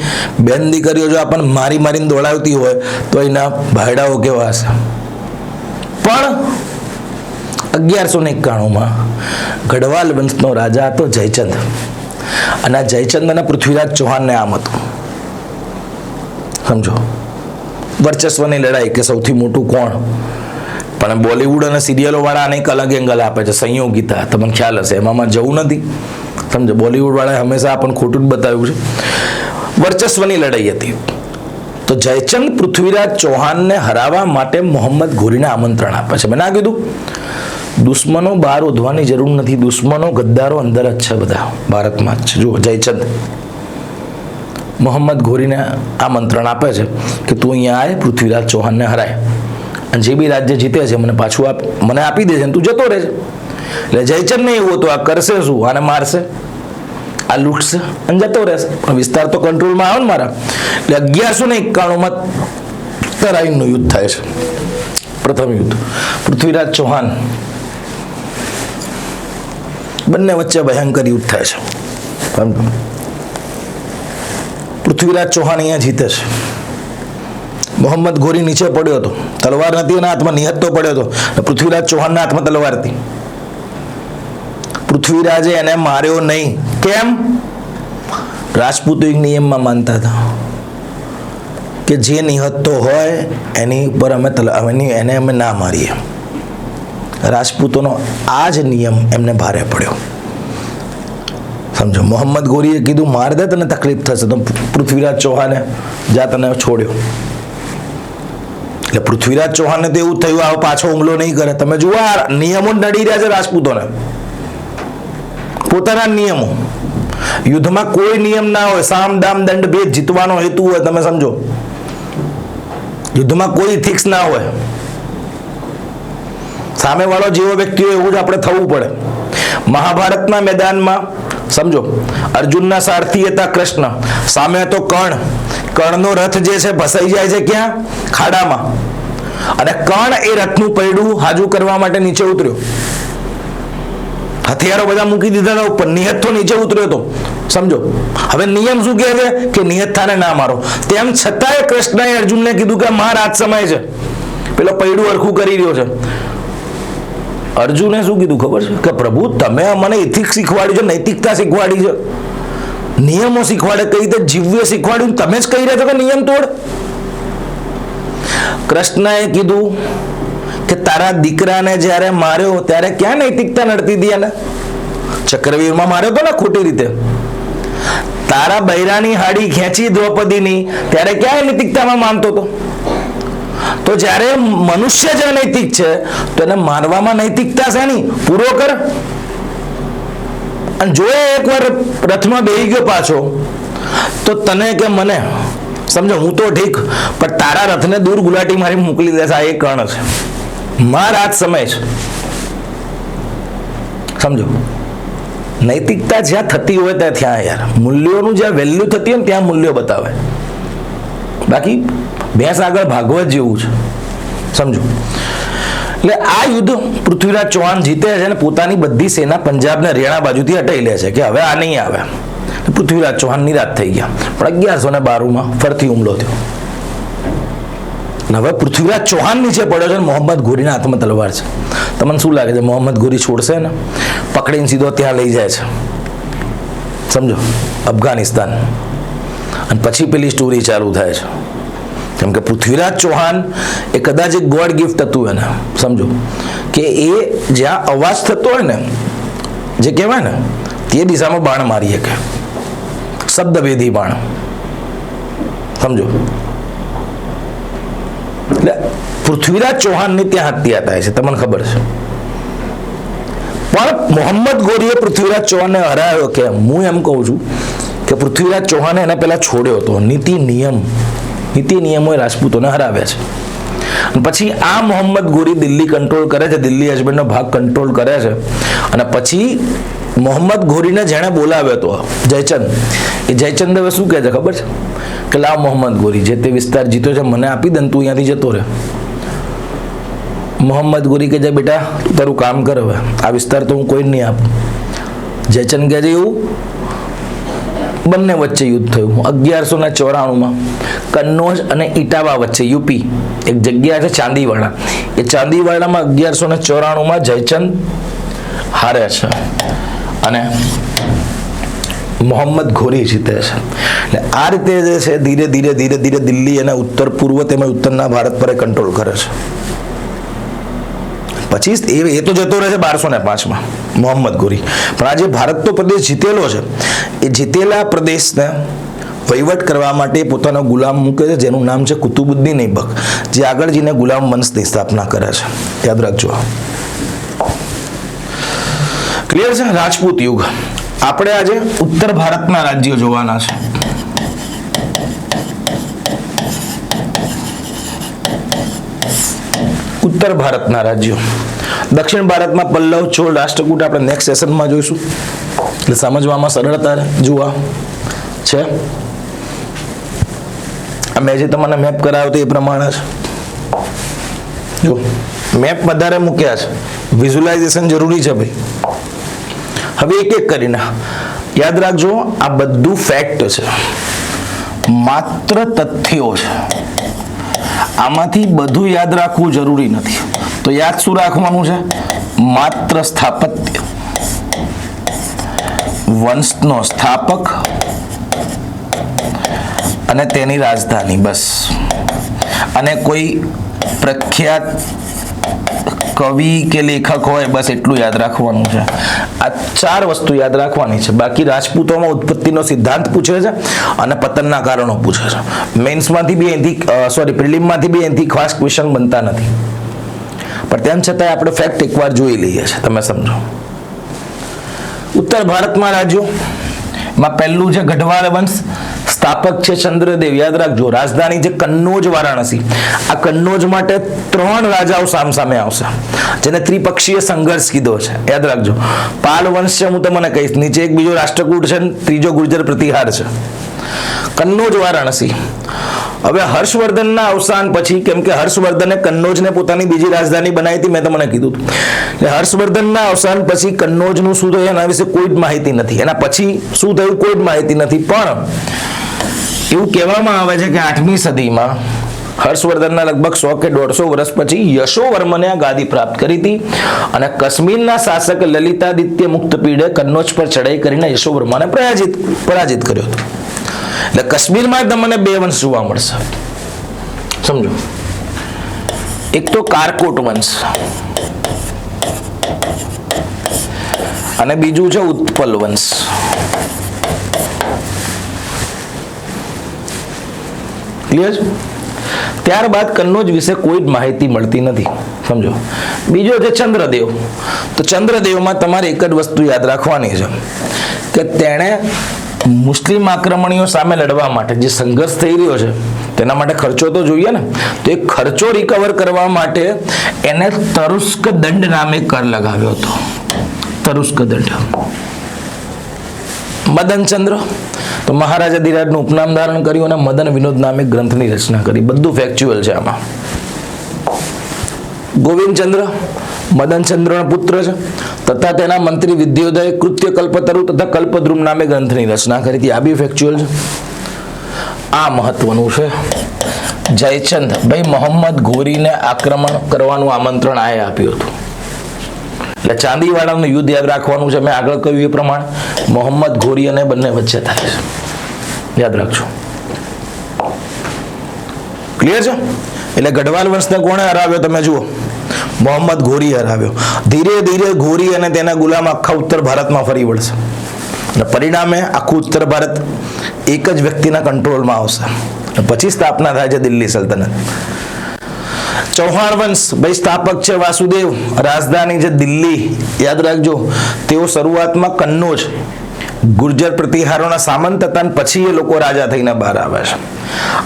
બેન દીકરીઓ જો આપણને મારી મારીને દોડાવતી હોય તો એના ભાઈડાઓ કેવા હશે. પણ 1191માં ગઢવાલ વંશનો રાજા હતો જયચંદ. અને આ જયચંદ અને પૃથ્વીરાજ ચૌહાણને આમ હતું, સમજો, વર્ચસ્વની લડાઈ કે સૌથી મોટું કોણ. પણ બોલિવૂડ અને સિરિયલો વાળા આને એક અલગ એંગલ આપે છે, સંયોગિતા. તમને ખ્યાલ હશે, એમાં જવું નથી, સમજો. બોલિવૂડ વાળાએ હંમેશા આપણને ખોટું જ બતાવ્યું છે. વર્ચસ્વની લડાઈ હતી. તો જયચંદ પૃથ્વીરાજ ચૌહાણને હરાવવા માટે મોહમ્મદ ઘોરીને આમંત્રણ આપે છે. મેં ના કીધું દુશ્મનો બહાર ઓધવાની જરૂર નથી, દુશ્મનો ગદ્દારો અંદર જ છે, બધા ભારતમાં જ છે. જુઓ, જયચંદ મોહમ્મદ ઘોરીને આમંત્રણ આપે છે કે તું અહીંયા આય, પૃથ્વીરાજ ચૌહાણને હરાય અને જે બી રાજ્ય જીતે છે મને પાછું મને આપી દે છે, તું જતો રહે છે. એટલે જયચંદ ને એવું હતું, આ કરશે શું, આને મારશે, આ લૂંટશે અને જતો રહેશે, પણ વિસ્તાર તો કંટ્રોલમાં આવે ને મારા. એટલે 1191માં તરાઈનનું યુદ્ધ થાય છે, પ્રથમ યુદ્ધ. પૃથ્વીરાજ ચૌહાણ બંને વચ્ચે ભયંકર યુદ્ધ થાય છે. પૃથ્વીરાજ ચૌહાણ અહીંયા જીતે છે. મોહમ્મદ ઘોરી નીચે પડ્યો હતો, તલવાર નથી એના હાથમાં, નિહત્તો પડ્યો હતો. પૃથ્વીરાજ ચૌહાણના હાથમાં તલવાર હતી. પૃથ્વીરાજે એને માર્યો નહીં. કેમ? રાજપૂતો એક નિયમમાં માનતા હતા કે જે નિહત્તો હોય એની ઉપર એને અમે ના મારીએ. રાજપૂતોનો આ જ નિયમ એમને ભારે પડ્યો. સમજો, મોહમ્મદ ઘોરીએ કીધું માર દે, તને તકલીફ થશે, તો પૃથ્વીરાજ ચૌહાણે જા તને છોડ્યો. એટલે પૃથ્વીરાજ ચૌહાણને તો એવું થયું આ પાછો હુમલો નહીં કરે. તમે જુઓ, આ નિયમો નડી રહ્યા છે રાજપૂતોને, પોતાના નિયમો. યુદ્ધમાં કોઈ નિયમ ના હોય, સામ દામ દંડ ભેદ, જીતવાનો હેતુ હોય. તમે સમજો, યુદ્ધમાં કોઈ ઇથિક્સ ના હોય. સામેવાળો જેવો વ્યક્તિ હોય એવું જ આપણે થવું પડે. મહાભારતના મેદાનમાં સમજો, અર્જુનના સારથી હતા કૃષ્ણ, સામે હતો કર્ણ. કર્ણનો રથ જે છે ફસાઈ જાય છે ક્યાં? ખાડામાં. અને કર્ણ એ રથનું પૈડું હાજુ કરવા માટે નીચે ઉતર્યો. હથિયારો બધા મૂકી દીધા હતા ઉપર, નિહત્થો નીચે ઉતર્યો હતો. સમજો, હવે નિયમ શું કહે છે કે નિહત્થાને ના મારો. તેમ છતાંય કૃષ્ણએ અર્જુનને કીધું કે માર આજ સમય છે, પેલો પૈડું હરખું કરી રહ્યો છે. અર્જુને શું કીધું ખબર છે કે પ્રભુ તમે મને ઇથિક્સ શીખવાડી છે, નૈતિકતા શીખવાડી છે, નિયમો શીખવાડે, કઈ રીતે જીવવું શીખવાડ્યું, તમે જ કહી રહ્યા છો કે નિયમ તોડ. કૃષ્ણએ કીધું કે તારા દીકરાને જ્યારે માર્યો ત્યારે ક્યાં નૈતિકતા નડતી હતી એને? ચક્રવ્યૂહમાં માર્યો તો ને ખોટી રીતે. તારા બૈરાની હાડી ખેંચી દ્રૌપદીની ત્યારે ક્યાં નૈતિકતામાં માનતો હતો? તો જ્યારે મનુષ્ય જ નૈતિક છે તો એને મારવામાં નૈતિકતા છે નહીં? પૂરો કર. અને જો એકવાર રથમાં બેસી ગયો પાછો તો તને કે મને સમજો, હું તો ઠીક, પણ તારા રથને દૂર ગુલાટી મારી મોકલી દેશે. આ એક કર્ણ છે, માર આજ સમય છે. સમજો, નૈતિકતા જ્યાં થતી હોય ત્યાં યાર મૂલ્યોનું જ્યાં વેલ્યુ થતી હોય ને ત્યાં મૂલ્યો બતાવે. બાકી ભેંસ આગળ ભાગવત જેવું છે. સમજો, એટલે આ યુદ્ધ પૃથ્વીરાજ ચૌહાણ જીતે છે અને પોતાની બધી સેના પંજાબને હરિયાણા બાજુથી હટાઈ લે છે કે હવે આ નહીં આવે. પૃથ્વીરાજ ચૌહાણ નિરાશ થઈ ગયા. પણ 1192માં ફરીથી હુમલો થયો. હવે પૃથ્વીરાજ ચૌહાણ નીચે પડ્યો છે, મોહમ્મદ ઘોરીના હાથમાં તલવાર છે. તમને શું લાગે છે મોહમ્મદ ઘોરી છોડશે ને? પકડીને સીધો ત્યાં લઈ જાય છે. સમજો, અફઘાનિસ્તાન. અને પછી પેલી સ્ટોરી ચાલુ થાય છે. કેમ કે પૃથ્વીરાજ ચૌહાણ એ કદાચ એક ગોડ ગિફ્ટ હતું એને. સમજો કે એ જ્યાં અવાજ થતો હોય ને, જે કહેવાય ને, તે દિશામાં બાણ મારી શકે, શબ્દભેદી બાણ. સમજો, એટલે પૃથ્વીરાજ ચૌહાણની ત્યાં હત્યા થાય છે, તમને ખબર છે. પણ મોહમ્મદ ઘોરીએ પૃથ્વીરાજ ચૌહાણને હરાવ્યો. કે હું એમ કહું છું કે પૃથ્વીરાજ ચૌહાણે એને પહેલા છોડ્યો હતો. નીતિ નિયમોએ રાજપૂતોને હરાવ્યા છે. પછી આ મોહમ્મદ ઘોરી દિલ્હી કંટ્રોલ કરે છે, દિલ્હી અજમેરનો ભાગ કંટ્રોલ કરે છે. અને પછી મોહમ્મદ ઘોરીને જેણે બોલાવ્યો હતો જયચંદ, એ જયચંદ હવે શું કહે છે ખબર છે કે લાવ મોહમ્મદ ઘોરી, જે તે વિસ્તાર જીતો છે મને આપી દે, તું અહીંયાથી જતો રહે. મોહમ્મદ ઘોરી કહે છે બેટા તારું કામ કર, હવે આ વિસ્તાર તો હું કોઈ નહીં આપું. જયચંદ કહે છે એવું? બંને વચ્ચે યુદ્ધ થયું 1194માં કન્નૌજ અને ઇટાવા વચ્ચે, યુપી. એક જગ્યા છે ચાંદીવાડા, એ ચાંદીવાડામાં 1194માં જયચંદ હારે છે અને મોહમ્મદ ઘોરી જીતે છે. એટલે આ રીતે જે છે ધીરે ધીરે દિલ્હી અને ઉત્તર પૂર્વ તેમજ ઉત્તરના ભારત પર કંટ્રોલ કરે છે. પછી એ તો જતો રહે છે 1205માં મોહમ્મદ ઘોરી. પણ આ જે ભારતનો પ્રદેશ જીતેલો છે, એ જીતેલા પ્રદેશને વહીવટ કરવા માટે પોતાનો ગુલામ મૂકે છે, જેનું નામ છે કુતુબુદ્દીન ઐબક, જે આગળ જઈને ગુલામ વંશની સ્થાપના કરે છે. યાદ રાખજો. ક્લિયર છે? રાજપૂત યુગ. આપણે આજે ઉત્તર ભારતના રાજ્યો જોવાના છે. ઉત્તર ભારતના રાજ્યો. દક્ષિણ ભારતમાં પલ્લવ, ચોળ, રાષ્ટ્રકૂટ આપણે નેક્સ્ટ સેશનમાં જોઈશું, એટલે સમજવામાં સરળતા જોવા છે. મેં જે તમને મેપ કરાવ્યો તો એ પ્રમાણે છે. જો મેપ વધારે મૂક્યા છે, વિઝ્યુલાઇઝેશન જરૂરી છે ભાઈ. હવે એક એક કરીને યાદ રાખજો, આ બધું ફેક્ટ છે, માત્ર તથ્યો છે. આમાંથી બધું યાદ રાખવું જરૂરી નથી. તો યાદ શું રાખવાનું છે? માત્ર સ્થાપત્ય, વંશનો સ્થાપક અને તેની રાજધાની, બસ. અને કોઈ પ્રખ્યાત કવિ કે લેખક હોય, બસ એટલું યાદ રાખવાનું છે. આ 4 વસ્તુ યાદ રાખવાની છે. બાકી રાજપૂતોમાં ઉત્પત્તિનો સિદ્ધાંત પૂછે છે અને પતનના કારણો પૂછે છે. મેન્સમાંથી બી અહીંથી પ્રિલિમમાંથી બી અહીંથી ખાસ ક્વેશ્ચન બનતા નથી, પણ તેમ છતાં આપણે ફેક્ટ એકવાર જોઈ લઈએ છીએ. તમે સમજો. ઉત્તર ભારતમાં રાજ્યો માં પહેલું છે ગઢવાલ વંશ. સ્થાપક છે ચંદ્રદેવ. યાદ રાખજો. રાજધાની છે કન્નોજ, વારાણસી. આ કન્નોજ માટે 3 રાજાઓ સામસામે આવશે, જેને ત્રિપક્ષીય સંઘર્ષ કીધો છે. યાદ રાખજો. પાલ વંશ છે, હું તમને કહીશ. નીચે એક બીજો રાષ્ટ્રકૂટ છે, ત્રીજો ગુર્જર પ્રતિહાર છે. કન્નોજ, વારાણસી. હવે હર્ષવર્ધનના અવસાન પછી, કેમ કે હર્ષવર્ધને કન્નોજને પોતાની બીજી રાજધાની બનાવી હતી, મેં તમને કીધું હતું. હર્ષવર્ધનના અવસાન પછી કન્નોજનું શું થયું એના વિશે કોઈ જ માહિતી નથી. એના પછી શું થયું કોઈ જ માહિતી નથી. પણ એવું કહેવામાં આવે છે કે 8મી સદીમાં હર્ષવર્ધનના લગભગ 100 કે 150 વર્ષ પછી યશોવર્મને આ ગાદી પ્રાપ્ત કરી હતી, અને કાશ્મીરના શાસક લલિતાદિત્ય મુક્તપીડે કન્નોજ પર ચડાઈ કરીને યશોવર્માને પરાજિત કર્યો હતો. એટલે કાશ્મીરમાં તમને 2 વંશ જોવા મળશે. સમજો. એક તો કારકોટ વંશ અને બીજું છે ઉત્પલ વંશ. ક્લિયર છે? ત્યારબાદ કન્નોજ વિશે કોઈ જ માહિતી મળતી નથી. સમજો. બીજો છે ચંદ્રદેવ. તો ચંદ્રદેવમાં તમારે એક જ વસ્તુ યાદ રાખવાની છે કે તેણે મુસ્લિમ આક્રમણીઓ સામે લડવા માટે જે સંઘર્ષ થઈ રહ્યો છે તેના માટે ખર્ચો તો જોઈએ ને. તો એ ખર્ચો રિકવર કરવા માટે એને તરુસ્ક દંડ નામે કર લગાવ્યો હતો. તરુસ્ક દંડ. મદનચંદ્ર તો મહારાજા ધીરાજનું ઉપનામ ધારણ કર્યું અને મદન વિનોદ નામે ગ્રંથની રચના કરી. બધું ફેક્ચ્યુઅલ છે આમાં. ગોવિંદચંદ્ર મદનચંદ્રનો પુત્ર છે, તથા તેના મંત્રી વિદ્યોદય કૃત્ય કલ્પતરુ તથા કલ્પદ્રુમ નામે ગ્રંથની રચના કરી હતી. આ બી ફેક્ચ્યુઅલ છે. આ મહત્વનું છે. જયચંદ ભાઈ મોહમ્મદ ઘોરીને આક્રમણ કરવાનું આમંત્રણ આએ આપ્યું હતું. એટલે ચાંદીવાડાનું યુદ્ધ યાદ રાખવાનું છે. મેં આગળ કહ્યું એ પ્રમાણે મોહમ્મદ ઘોરી અને બંને વચ્ચે થાય છે. યાદ રાખજો. ક્લિયર છે? એટલે ગઢવાલ વંશને કોણે હરાવ્યો તમે જુઓ? મોહમ્મદ ઘોરી હરાવ્યો. ધીરે ધીરે ઘોરી અને તેના ગુલામ આખા ઉત્તર ભારતમાં ફરી વળશે. અને પરિણામે આખું ઉત્તર ભારત એક જ વ્યક્તિના કંટ્રોલમાં આવશે. પછી સ્થાપના થાય છે દિલ્હી સલ્તનત. ચૌહાણ વંશ ભાઈ સ્થાપક છે વાસુદેવ. રાજધાની છે દિલ્હી. યાદ રાખજો. તેઓ શરૂઆતમાં કન્નોજ ગુર્જર પ્રતિહારોના સામંત હતા, પછી એ લોકો રાજા થઈને બહાર આવે છે.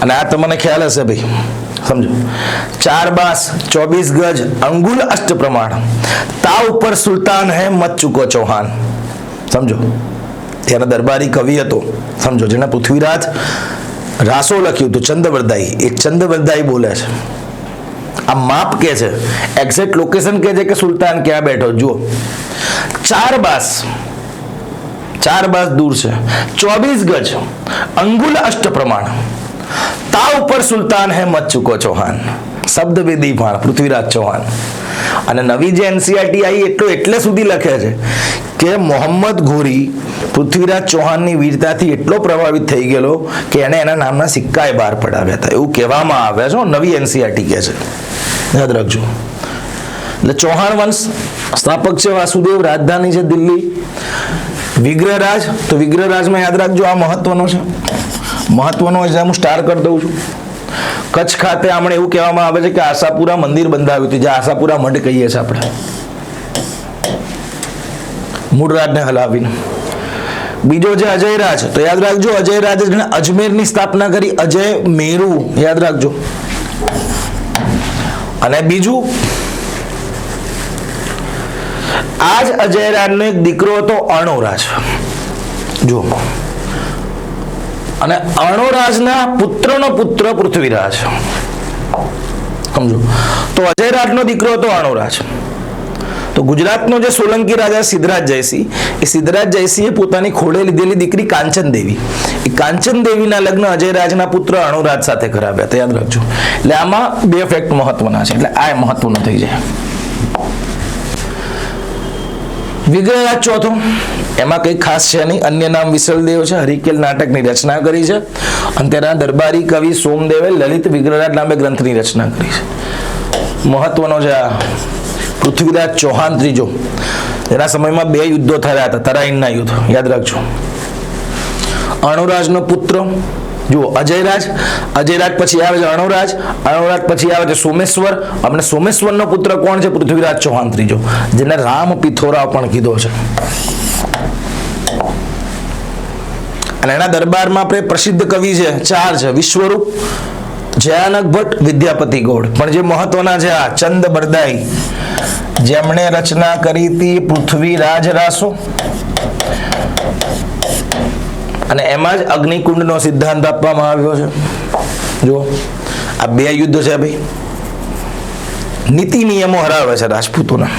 અને આ તમને ખ્યાલ હશે ભાઈ. સમજો. 4 બાસ 24 ગજ અંગુલ અષ્ટ પ્રમાણ તા ઉપર સુલતાન હે મત ચુકો ચૌહાન. સમજો. તેના દરબારી કવિ હતો. સમજો. જેને પૃથ્વીરાજ રાસો લખ્યું હતું. ચંદવરદાઈ. એક ચંદવરદાઈ બોલે છે. આ માપ કે છે, એક્ઝેક્ટ લોકેશન કે છે કે સુલતાન ક્યાં બેઠો. જુઓ. 4 બાસ દૂર છે, 24 ગજ અંગુલ અષ્ટ પ્રમાણ તા ઉપર સુલતાન હે મત ચુકો ચૌહાન. શબ્દ વેદી પણ પૃથ્વીરાજ ચૌહાન. અને નવી જે એનસીઆરટી આવી એટલે સુધી લખે છે કે મોહમ્મદ ઘોરી પૃથ્વીરાજ ચૌહાણની વીરતાથી એટલો પ્રભાવિત થઈ ગયેલો કે એને એના નામના સિક્કાએ બહાર પડાવ્યા હતા. એવું કહેવામાં આવે છે. નવી એનસીઆરટી કહે છે. યાદ રાખજો. એટલે ચૌહાણ વંશ સ્થાપક છે વાસુદેવ. રાજધાની છે દિલ્હી. વિગ્રહરાજ તો વિગ્રહરાજમાં યાદ રાખજો આ મહત્વનો છે. મહત્વનો છે, હું સ્ટાર કરી દઉં છું. કચ્છ ખાતે આપણે એવું કહેવામાં આવે છે કે આશાપુરા મંદિર બંધાવ્યું હતું, જે આશાપુરા મઢ કહીએ છીએ આપણે, મૂળરાજને હલાવીને. બીજો છે અજયરાજ, તો યાદ રાખજો અજયરાજ જેણે અજમેરની સ્થાપના કરી, અજય મેરુ, યાદ રાખજો. અને બીજું આજ અજયરાજનો એક દીકરો હતો અર્ણોરાજ, જો, અને અર્ણોરાજના પુત્રનો પુત્ર પૃથ્વીરાજ, સમજો. તો અજયરાજનો દીકરો હતો અર્ણોરાજ. તો ગુજરાતનો જે સોલંકી રાજા સિદ્ધરાજ જયસિંહ, એ સિદ્ધરાજ જયસિંહે પોતાની ખોળે લીધેલી દીકરી કાંચન દેવી, એ કાંચન દેવીના લગ્ન અજયરાજના પુત્ર અર્ણોરાજ સાથે કરાવ્યા હતા, યાદ રાખજો. એટલે આમાં બે ફેક્ટ મહત્વના છે, એટલે આ મહત્વનું થઈ જાય. વિગ્રહરાજ ચોથો, એમાં કંઈ ખાસ છે નહીં, અન્ય નામ વિસલદેવ છે, હરિકેલ નાટકની રચના કરી છે, અને તેના દરબારી કવિ સોમદેવે લલિત વિગ્રહરાજ નામે ગ્રંથની રચના કરી છે. મહત્વનો છે આ પૃથ્વીરાજ ચૌહાણ ત્રીજો, એના સમયમાં બે યુદ્ધો થયા હતા, તરાઈનના યુદ્ધ, યાદ રાખજો. અર્ણોરાજનો પુત્ર જુઓ અજયરાજ, અજયરાજ પછી આવે છે અર્ણોરાજ, અર્ણોરાજ પછી આવે છે સોમેશ્વર, અને સોમેશ્વરનો પુત્ર કોણ છે? પૃથ્વીરાજ ચૌહાણ ત્રીજો, જેને રામ પિથોરાવ પણ કીધો છે. અને એના દરબારમાં આપણે પ્રસિદ્ધ કવિ છે, ચાર છે: વિશ્વરૂપ, જયાનક ભટ્ટ, વિદ્યાપતિ ગૌડ. પણ જે મહત્વના છે આ ચંદ બરદાઈ, જેમણે રચના કરી હતી પૃથ્વીરાજ રાસો, અને એમાં જ અગ્નિકુંડનો સિદ્ધાંત આપવામાં આવ્યો છે. જો આ બે યુદ્ધ છે ભાઈ, નીતિ નિયમો હરાવે છે રાજપૂતોના.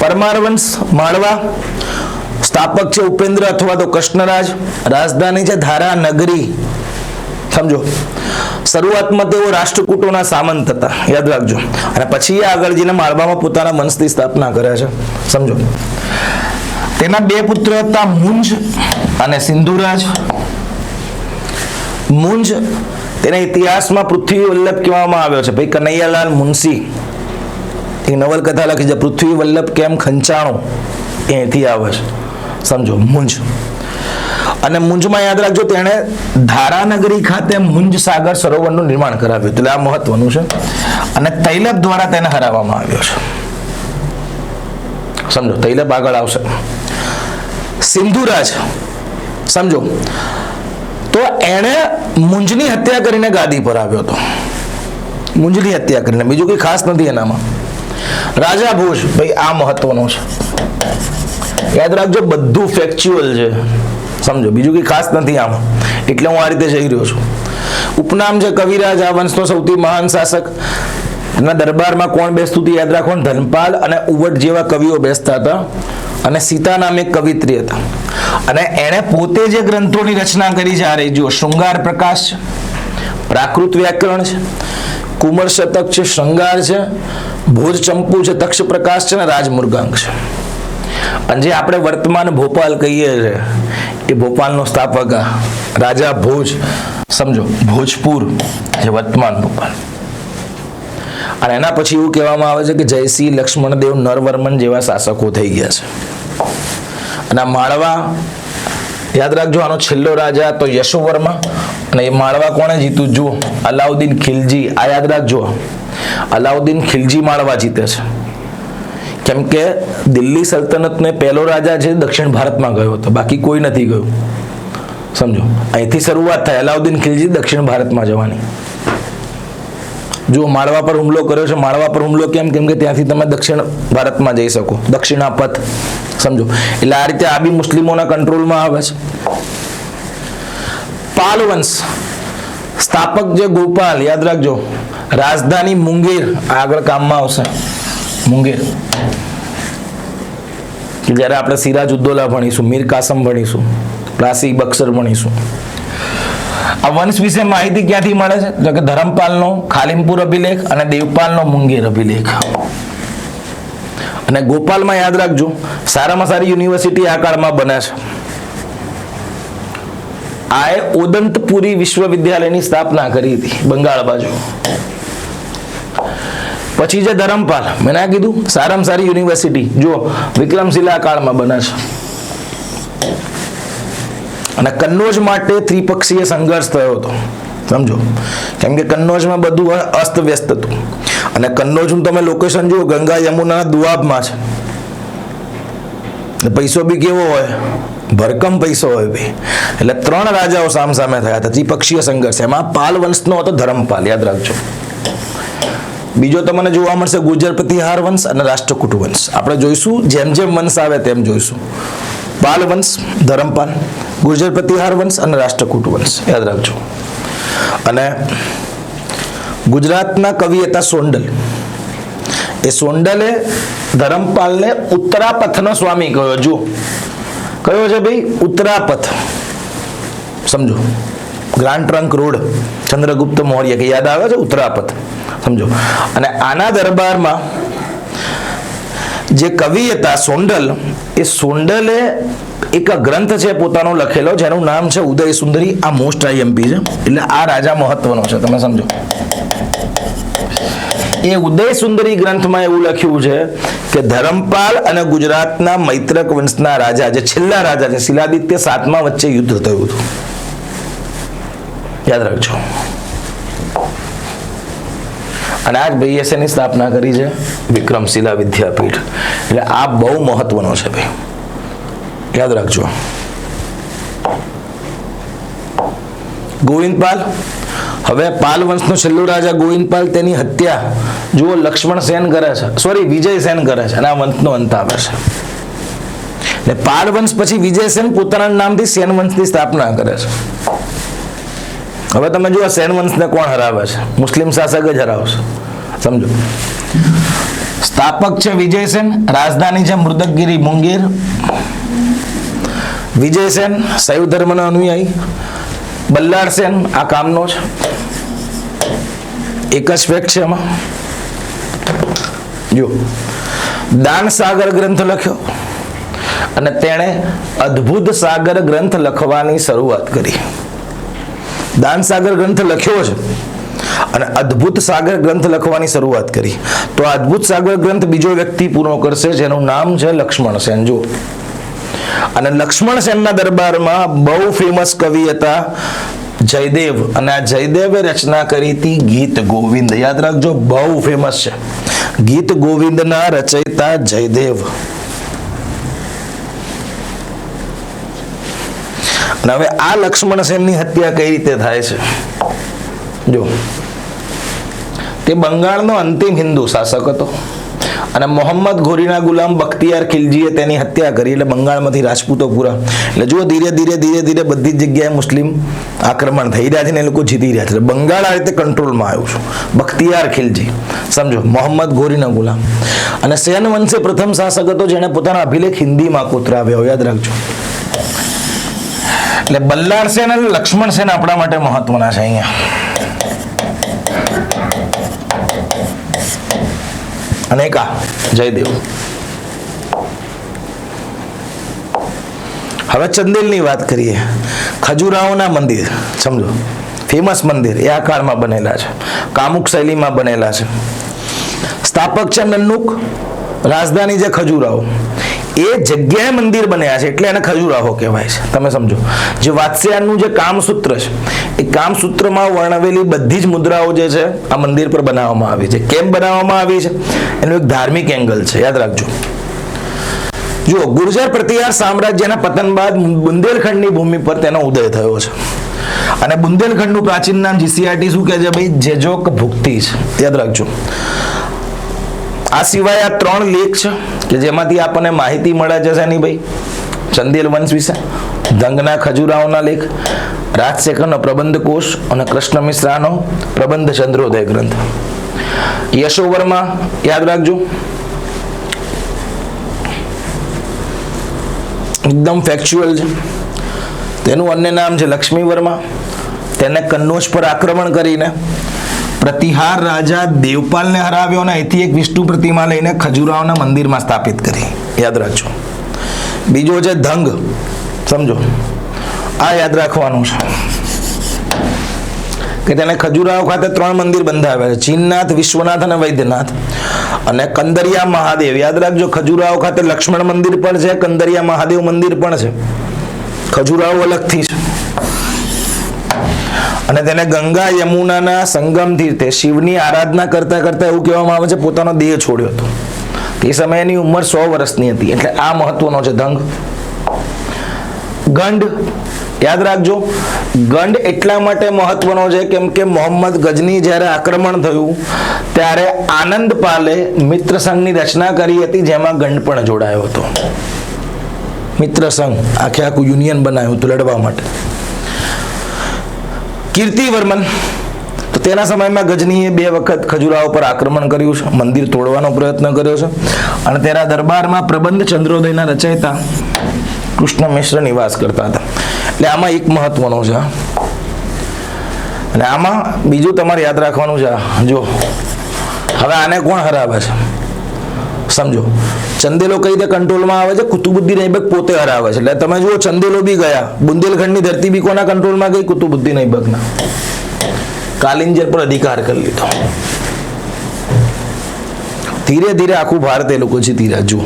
પરમારવંશ માળવા, સ્થાપક છે ઉપેન્દ્ર અથવા તો કૃષ્ણરાજ, રાજધાની છે ધારા નગરી, સમજો. શરૂઆતમાં તેઓ રાષ્ટ્રકૂટોના સામંત હતા, યાદ રાખજો. અને પછી આગળ જઈને માળવામાં પોતાના વંશની સ્થાપના કરે છે, સમજો. તેના બે પુત્ર હતા મુંજ અને સિંધુરાજ. મુંજ તેના ઇતિહાસમાં પૃથ્વી વલ્લભ કહેવામાં આવ્યો છે, ભાઈ કનૈયાલાલ મુનશી એક નવલકથા લખી છે, પૃથ્વી વલ્લભ કેમ ખંચાણો, એથી આવે છે, સમજો. મુંજ, અને મુંજમાં યાદ રાખજો તેણે ધારાનગરી ખાતે મુંજ સાગર સરોવરનું નિર્માણ કરાવ્યું, એટલે આ મહત્વનું છે. અને તૈલબ દ્વારા તેને હરાવવામાં આવ્યો છે, સમજો. તૈલબ આગળ આવશે. સિંધુરાજ, સમજો, તો એણે મુંજની હત્યા કરીને ગાદી પર આવ્યો હતો, મુંજની હત્યા કરીને, બીજું કઈ ખાસ નથી એનામાં. રાજા ભોજ, ભાઈ આ મહત્વનું છે, યાદ રાખજો, બધું ફેક્ચ્યુઅલ છે, સમજો, બીજું કઈ ખાસ નથી આમાં, એટલે હું આ રીતે જઈ રહ્યો છું. ઉપનામ છે કવિરાજ, આ વંશનો સૌથી મહાન શાસક. એના દરબારમાં કોણ બેસતું હતું? યાદ રાખો, ધનપાલ અને ઉવટ જેવા કવિઓ બેસતા હતા. અને સીતા નામે એક કવિત્રી હતા, અને એણે પોતે જે ગ્રંથોની રચના કરી છે, આ રહી જુઓ: શૃંગાર પ્રકાશ છે, પ્રાકૃત વ્યાકરણ છે, કુમર શતક છે, શૃંગાર છે, ભોજ ચંપુ છે, તક્ષ પ્રકાશ છે, અને રાજમૃગાંક છે. અને જે આપણે વર્તમાન ભોપાલ કહીએ છીએ, એ ભોપાલનો સ્થાપક રાજા ભોજ, સમજો, ભોજપુર જે વર્તમાન ભોપાલ. અને એના પછી એવું કહેવામાં આવે છે કે જયસિંહ, લક્ષ્મણદેવ, નરવર્મન જેવા શાસકો થઈ ગયા છે. અને આ માળવા, યાદ રાખજો, આનો છેલ્લો રાજા તો યશોવર્મા. અને એ માળવા કોણે જીતું? જુઓ, અલાઉદ્દીન ખિલજી. આ યાદ રાખજો, અલાઉદ્દીન ખિલજી માળવા જીતે છે. કેમ કે દિલ્હી સલ્તનતને પહેલો રાજા છે દક્ષિણ ભારતમાં ગયો હતો, બાકી કોઈ નથી ગયું, સમજો. અહીંથી શરૂઆત થાય અલાઉદ્દીન ખિલજી દક્ષિણ ભારતમાં જવાની. જો માળવા પર હુમલો કર્યો છે. માળવા પર હુમલો કેમ? કેમ કે ત્યાંથી તમે દક્ષિણ ભારતમાં જઈ શકો, દક્ષિણા પથ, સમજો. એટલે આ રીતે આ બી મુસ્લિમોના કંટ્રોલમાં આવે છે. પાલ વંશ, સ્થાપક જે ગોપાલ, યાદ રાખજો. રાજધાની મુંગેર, આગળ કામમાં આવશે, મુંગેર. કે જ્યારે આપણે સિરાજ ઉદ્દૌલા ભણીશું, મીર કાસમ ભણીશું, પ્લાસી બક્સર ભણીશું. આ વંશ વિશે માહિતી ક્યાંથી મળે છે? તો કે ધરમપાલનો ખાલિમપુર અભિલેખ અને દેવપાલનો મુંગેર અભિલેખ. અને ગોપાલમાં યાદ રાખજો, સારામાં સારી યુનિવર્સિટી આ કાળમાં બને છે. આ ઓદંતપુરી વિશ્વવિદ્યાલયની સ્થાપના કરી હતી બંગાળ બાજુ. પછી જે ધરમપાલ, મેં ના કીધું સારામાં સારી યુનિવર્સિટી, જો વિક્રમશિલા કાળમાં બને છે. અને કન્નૌજ માટે ત્રિપક્ષીય સંઘર્ષ થયો હતો, સમજો, કેમ કે કન્નૌજમાં બધું અસ્ત વ્યસ્ત હતું. અને કન્નૌજનું તમે લોકેશન જુઓ, ગંગા યમુના દુઆબમાં છે. પૈસો બી કેવો હોય, ભરકમ પૈસો હોય ભાઈ. એટલે 3 રાજાઓ સામસામે થયા હતા, ત્રિપક્ષીય સંઘર્ષ. એમાં પાલ વંશનો હતો ધર્મપાલ, યાદ રાખજો. બીજો તમને જોવા મળશે ગુર્જર પ્રતિહાર વંશ અને રાષ્ટ્રકૂટ વંશ. આપણે જોઈશું, જેમ જેમ વંશ આવે તેમ જોઈશું. પાલ વંશ, ધર્મપાલ, ગુર્જર પ્રતિહાર વંશ અને રાષ્ટ્રકૂટ વંશ, યાદ રાખજો. અને ગુજરાતના કવિ હતા સોંડલ. એ સોંડલે ધર્મપાલને ઉત્તરાપથનો સ્વામી કહ્યો. જુઓ કયો છે ભાઈ? ઉત્તરાપથ. સમજો, ગ્રાન્ડ ટ્રંક રોડ, ચંદ્રગુપ્ત મૌર્ય, કે યાદ આવે છે ઉત્તરાપથ, સમજો. અને આના દરબારમાં જે કવિ હતા સોંડલ, એ સોંડલે એક ગ્રંથ છે પોતાનો લખેલો, જેનું નામ છે ઉદય સુંદરી. આ મોસ્ટ આઈએમપી છે, એટલે આ રાજા મહત્વનો છે, તમે સમજો. એ ઉદય સુંદરી ગ્રંથમાં એવું લખ્યું છે કે ધર્મપાલ અને ગુજરાતના મૈત્રક વંશના રાજા, જે છેલ્લા રાજા છે શિલાદિત્ય 7મા, વચ્ચે યુદ્ધ થયું હતું, યાદ રાખજો. અને આજ ભાઈએ શેની સ્થાપના કરી છે? વિક્રમશિલા વિદ્યાપીઠ. એટલે આ બહુ મહત્વનો છે ભાઈ, યાદ રાખજો. ગોવિંદપાલ, હવે પાલ વંશનો છેલ્લો રાજા ગોવિંદપાલ, તેની હત્યા જુઓ લક્ષ્મણ સેન કરે છે, સોરી વિજય સેન કરે છે, અને આ વંશનો અંત આવે છે. એટલે પાલ વંશ પછી વિજય સેન પોતાના નામથી સેન વંશની સ્થાપના કરે છે. હવે તમે જુઓ સેન વંશને કોણ હરાવે છે? મુસ્લિમ શાસક જ હરાવશે, સમજો. સ્થાપક છે વિજય સેન, રાજધાની છે મૃદકગીરી મુંગેર. વિજય સેન શૈવ ધર્મનો અનુયાયી. બલ્લાળ સેન આ કામનો છે. એક જ ફેક્ટ છે એમાં, જો દાન સાગર ગ્રંથ લખ્યો અને તેણે અદ્ભુત સાગર ગ્રંથ લખવાની શરૂઆત કરી. દાન સાગર ગ્રંથ લખ્યો છે અને અદ્ભુત સાગર ગ્રંથ લખવાની શરૂઆત કરી. તો આ અદ્ભુત સાગર ગ્રંથ બીજો વ્યક્તિ પૂરો કરશે, જેનું નામ છે લક્ષ્મણ સેન. જો, અને લક્ષ્મણ સેનના દરબારમાં બહુ ફેમસ કવિ હતા જયદેવ, અને આ જયદેવે રચના કરી હતી ગીત ગોવિંદ. યાદ રાખજો, બહુ ફેમસ છે. ગીત ગોવિંદના રચયિતા જયદેવ. અને હવે આ લક્ષ્મણ સેનની હત્યા કઈ રીતે થાય છે? જો, તે બંગાળનો અંતિમ હિન્દુ શાસક હતો અને મોહમ્મદ ઘોરીના ગુલામ બખ્તિયાર ખિલજીએ તેની હત્યા કરી. એટલે બંગાળમાંથી રાજપૂતો પૂરા, એટલે જુઓ ધીરે ધીરે બધી જ જગ્યાએ મુસ્લિમ આક્રમણ થઈ રહ્યા છે ને એ લોકો જીતી રહ્યા છે. બંગાળ આ રીતે કંટ્રોલમાં આવ્યું છે. બખ્તિયાર ખિલજી, સમજો, મોહમ્મદ ઘોરીના ગુલામ. અને સેન વંશે પ્રથમ શાસક હતો જેણે પોતાના અભિલેખ હિન્દીમાં કોતરાવ્યો, યાદ રાખજો. એટલે બલ્લાળ સેન અને લક્ષ્મણ સેન આપણા માટે મહત્વના છે અહીંયા. અને કા જયદેવ. હવે ચંદેલની વાત કરીએ. ખજુરાહોના મંદિર, સમજો, ફેમસ મંદિર, એ આ કાળમાં બનેલા છે, કામુક શૈલીમાં બનેલા છે. સ્થાપક છે નન્નુક, રાજધાની છે ખજુરાહો. એ જગ્યાએ મંદિર બન્યા છે એટલે એને ખજુરાહો કહેવાય છે, તમે સમજો. જે વાત્સ્યાયનનું જે કામસૂત્ર છે, એ કામસૂત્રમાં વર્ણવેલી બધી જ મુદ્રાઓ જે છે આ મંદિર પર બનાવવામાં આવી છે. કેમ બનાવવામાં આવી છે? એનું એક ધાર્મિક એંગલ છે, યાદ રાખજો. જુઓ, ગુર્જર પ્રતિહાર સામ્રાજ્યના પતન બાદ બુંદેલખંડની ભૂમિ પર તેનો ઉદય થયો છે. અને બુંદેલખંડનું પ્રાચીન નામ જીસીઆરટી શું કહે છે ભાઈ? જેજોક ભુક્તિ છે, યાદ રાખજો. આ સિવાય આ 3 લેખ છે કે જેમાંથી આપણને માહિતી મળે છે એની ભાઈ ચંદેલ વંશ વિશે. ધંગના ખજુરાહોના લેખ, રાજશેખરનો પ્રબંધ કોશ અને કૃષ્ણ મિશ્રાનો પ્રબંધ ચંદ્રોદય ગ્રંથ. યશોવર્મા યાદ રાખજો, એકદમ ફેક્ચ્યુઅલ છે. તેનું અન્ય નામ છે લક્ષ્મી વર્મા. તેને કન્નૌજ પર આક્રમણ કરીને પ્રતિહાર રાજા દેવપાલને હરાવ્યો અને અહીંથી એક વિષ્ણુ પ્રતિમા લઈને ખજુરાહોના મંદિરમાં સ્થાપિત કરી, યાદ રાખજો. બીજો છે ધંગ, સમજો, આ યાદ રાખવાનું છે કે તેને ખજુરાહો ખાતે 3 મંદિર બંધાવ્યા છે, ચીનનાથ, વિશ્વનાથ અને વૈદ્યનાથ. અને કંદરિયા મહાદેવ યાદ રાખજો, ખજુરાહો ખાતે લક્ષ્મણ મંદિર પણ છે, કંદરિયા મહાદેવ મંદિર પણ છે. ખજુરાહો અલગથી છે અને તેને ગંગા યમુનાના સંગમ તીર્થે શિવની આરાધના કરતા કરતા એવું કહેવામાં આવે છે પોતાનો દેહ છોડ્યો હતો. તે સમયની ઉંમર 100 વર્ષની હતી. એટલે આ મહત્વનો છે ધંગ. ગંડ યાદ રાખજો, ગંડ એટલા માટે મહત્વનો છે કેમ કે મોહમ્મદ ગજની જ્યારે આક્રમણ થયું ત્યારે આનંદ પાલે મિત્ર સંઘની રચના કરી હતી, જેમાં ગંડ પણ જોડાયો હતો. મિત્ર સંઘ આખે આખું યુનિયન બનાવ્યું હતું લડવા માટે. કીર્તિવર્મન તો તેના સમયમાં ગજનીએ 2 વખત ખજુરાહો પર આક્રમણ કર્યું છે, મંદિર તોડવાનો પ્રયત્ન કર્યો છે અને તેના દરબારમાં પ્રબંધ ચંદ્રોદયના રચયિતા કૃષ્ણ મિશ્ર નિવાસ કરતા હતા. એટલે આમાં એક મહત્વનો છે. અને આમાં બીજું તમારે યાદ રાખવાનું છે. જો હવે આને કોણ હરાવે છે સમજો. ચંદેલો કઈ રીતે કંટ્રોલમાં આવે છે? કુતુબુદ્દીન ઐબક પોતે હરાવે છે. એટલે તમે જુઓ ચંદેલો બી ગયા, બુંદેલખંડની ધરતી બી કોના કંટ્રોલમાં ગઈ? કુતુબુદ્દીન ઐબકના. કાલિંજર પર અધિકાર કરી લીધો. ધીરે ધીરે આખું ભારત એ લોકો જીતી રહ્યા જુઓ.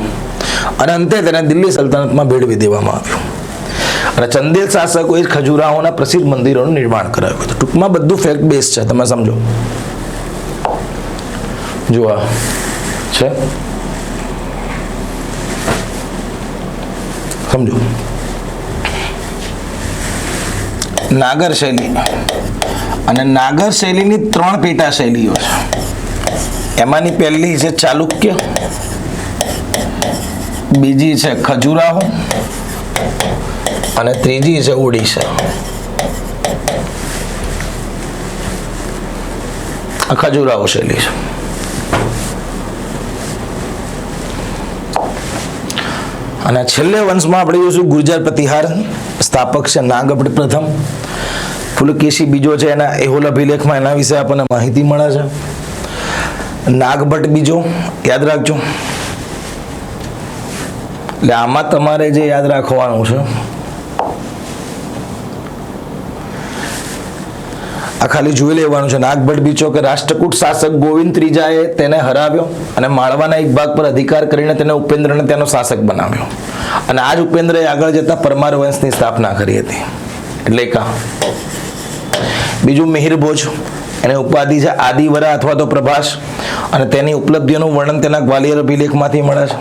અને અંતે તેને દિલ્હી સલ્તનતમાં ભેળવી દેવામાં આવ્યું. અને ચંદેલ શાસકોએ ખજુરાહોના પ્રસિદ્ધ મંદિરોનું નિર્માણ કરાવ્યું હતું. ટૂંકમાં બધું ફેક્ટ બેઝ છે, તમે સમજો. જો આ છે સમજો. નાગર શૈલી અને નાગર શૈલીની 3 પેટા શૈલીઓ છે. એમાંની પહેલી છે ચાલુક્ય, બીજી છે ખજુરાહો અને ત્રીજી છે ઓડિશા. આ ખજુરાહો શૈલી છે. અને છેલ્લે વંશમાં આપણે જોઈશું ગુર્જર પ્રતિહાર. સ્થાપક છે નાગભટ્ટ પ્રથમ. પુલકેશી બીજો છે. એના એહોલ અભિલેખમાં એના વિશે આપણને માહિતી મળે છે. નાગભટ્ટ બીજો યાદ રાખજો. એટલે આમાં તમારે જે યાદ રાખવાનું છે આ ખાલી જોઈ લેવાનું છે. નાગભટ્ટ બીજો કે રાષ્ટ્રકૂટ શાસક ગોવિંદ ત્રીજાએ તેને હરાવ્યો અને માળવાના એક ભાગ પર અધિકાર કરીને તેને ઉપેન્દ્રને તેનો શાસક બનાવ્યો. અને આ જ ઉપેન્દ્રએ આગળ જતા પરમાર વંશની સ્થાપના કરી હતી. એટલે કા બીજું મિહિર ભોજ, એને ઉપાધિ છે આદિવરા અથવા તો પ્રભાસ અને તેની ઉપલબ્ધિઓનું વર્ણન તેના ગ્વાલિયર અભિલેખમાંથી મળે છે.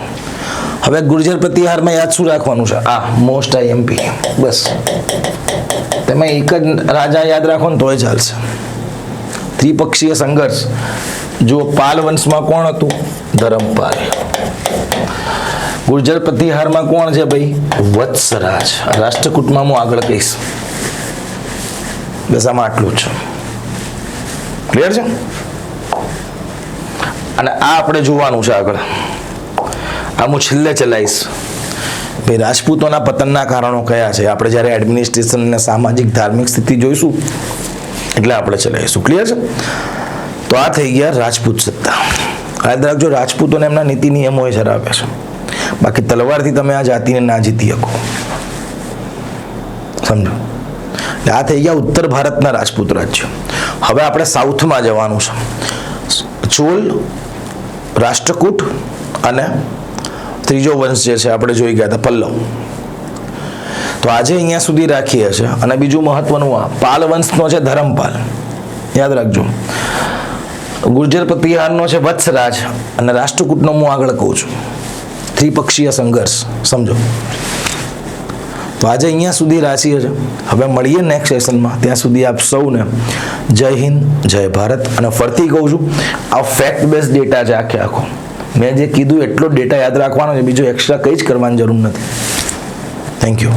હવે ગુર્જર પ્રતિહારમાં યાદ શું રાખવાનું છે? આ મોસ્ટ આઈએમપી. બસ તમે એક જ રાજા યાદ રાખો ને તોય ચાલશે. ત્રિપક્ષીય સંઘર્ષ. જો પાલ વંશમાં કોણ હતું? ધરમપાલ. ગુર્જર પ્રતિહારમાં કોણ છે ભાઈ? વત્સરાજ. રાષ્ટ્રકૂટમાં હું આગળ કહીશ. બસ આમાં આટલું જ છે. ક્લિયર છે? અને આ આપણે જોવાનું છે આગળ. આ હું છેલ્લે ચલાવીશ ભાઈ રાજપૂતોના પતનના કારણો કયા છે. આપણે જ્યારે એડમિનિસ્ટ્રેશન અને સામાજિક ધાર્મિક સ્થિતિ જોઈશું એટલે આપણે ચલાવીશું. ક્લિયર છે? તો આ થઈ ગયા રાજપૂત સત્તા. યાદ રાખજો, રાજપૂતોને એમના નીતિ નિયમો ધરાવે છે. બાકી તલવારથી તમે આ જાતિને ના જીતી શકો. સમજો. આ થઈ ગયા ઉત્તર ભારતના રાજપૂત રાજ્યો. હવે આપણે સાઉથમાં જવાનું છે. ચોલ, રાષ્ટ્રકૂટ અને ત્રીજો વંશ જે છે આપણે જોઈ ગયા હતા પલ્લવ. તો આજે અહીંયા સુધી રાખીએ છીએ. અને બીજું મહત્વનું આ પાલ વંશનો છે ધરમપાલ. યાદ રાખજો. ગુર્જર પ્રતિહારનો છે વત્સરાજ અને રાષ્ટ્રકૂટનો હું આગળ કહું છું. ત્રિપક્ષીય સંઘર્ષ. સમજો. તો આજે અહીંયા સુધી રાશીએ છે. હવે મળીએ નેક્સ્ટ સેશનમાં. ત્યાં સુધી આપ સૌને જય હિન્દ, જય ભારત. અને ફરીથી કહું છું, આ ફેક્ટ બેઝ ડેટા છે આખે આખો. મેં જે કીધું એટલો ડેટા યાદ રાખવાનો છે. બીજો એક્સ્ટ્રા કંઈ જ કરવાની જરૂર નથી. Thank you.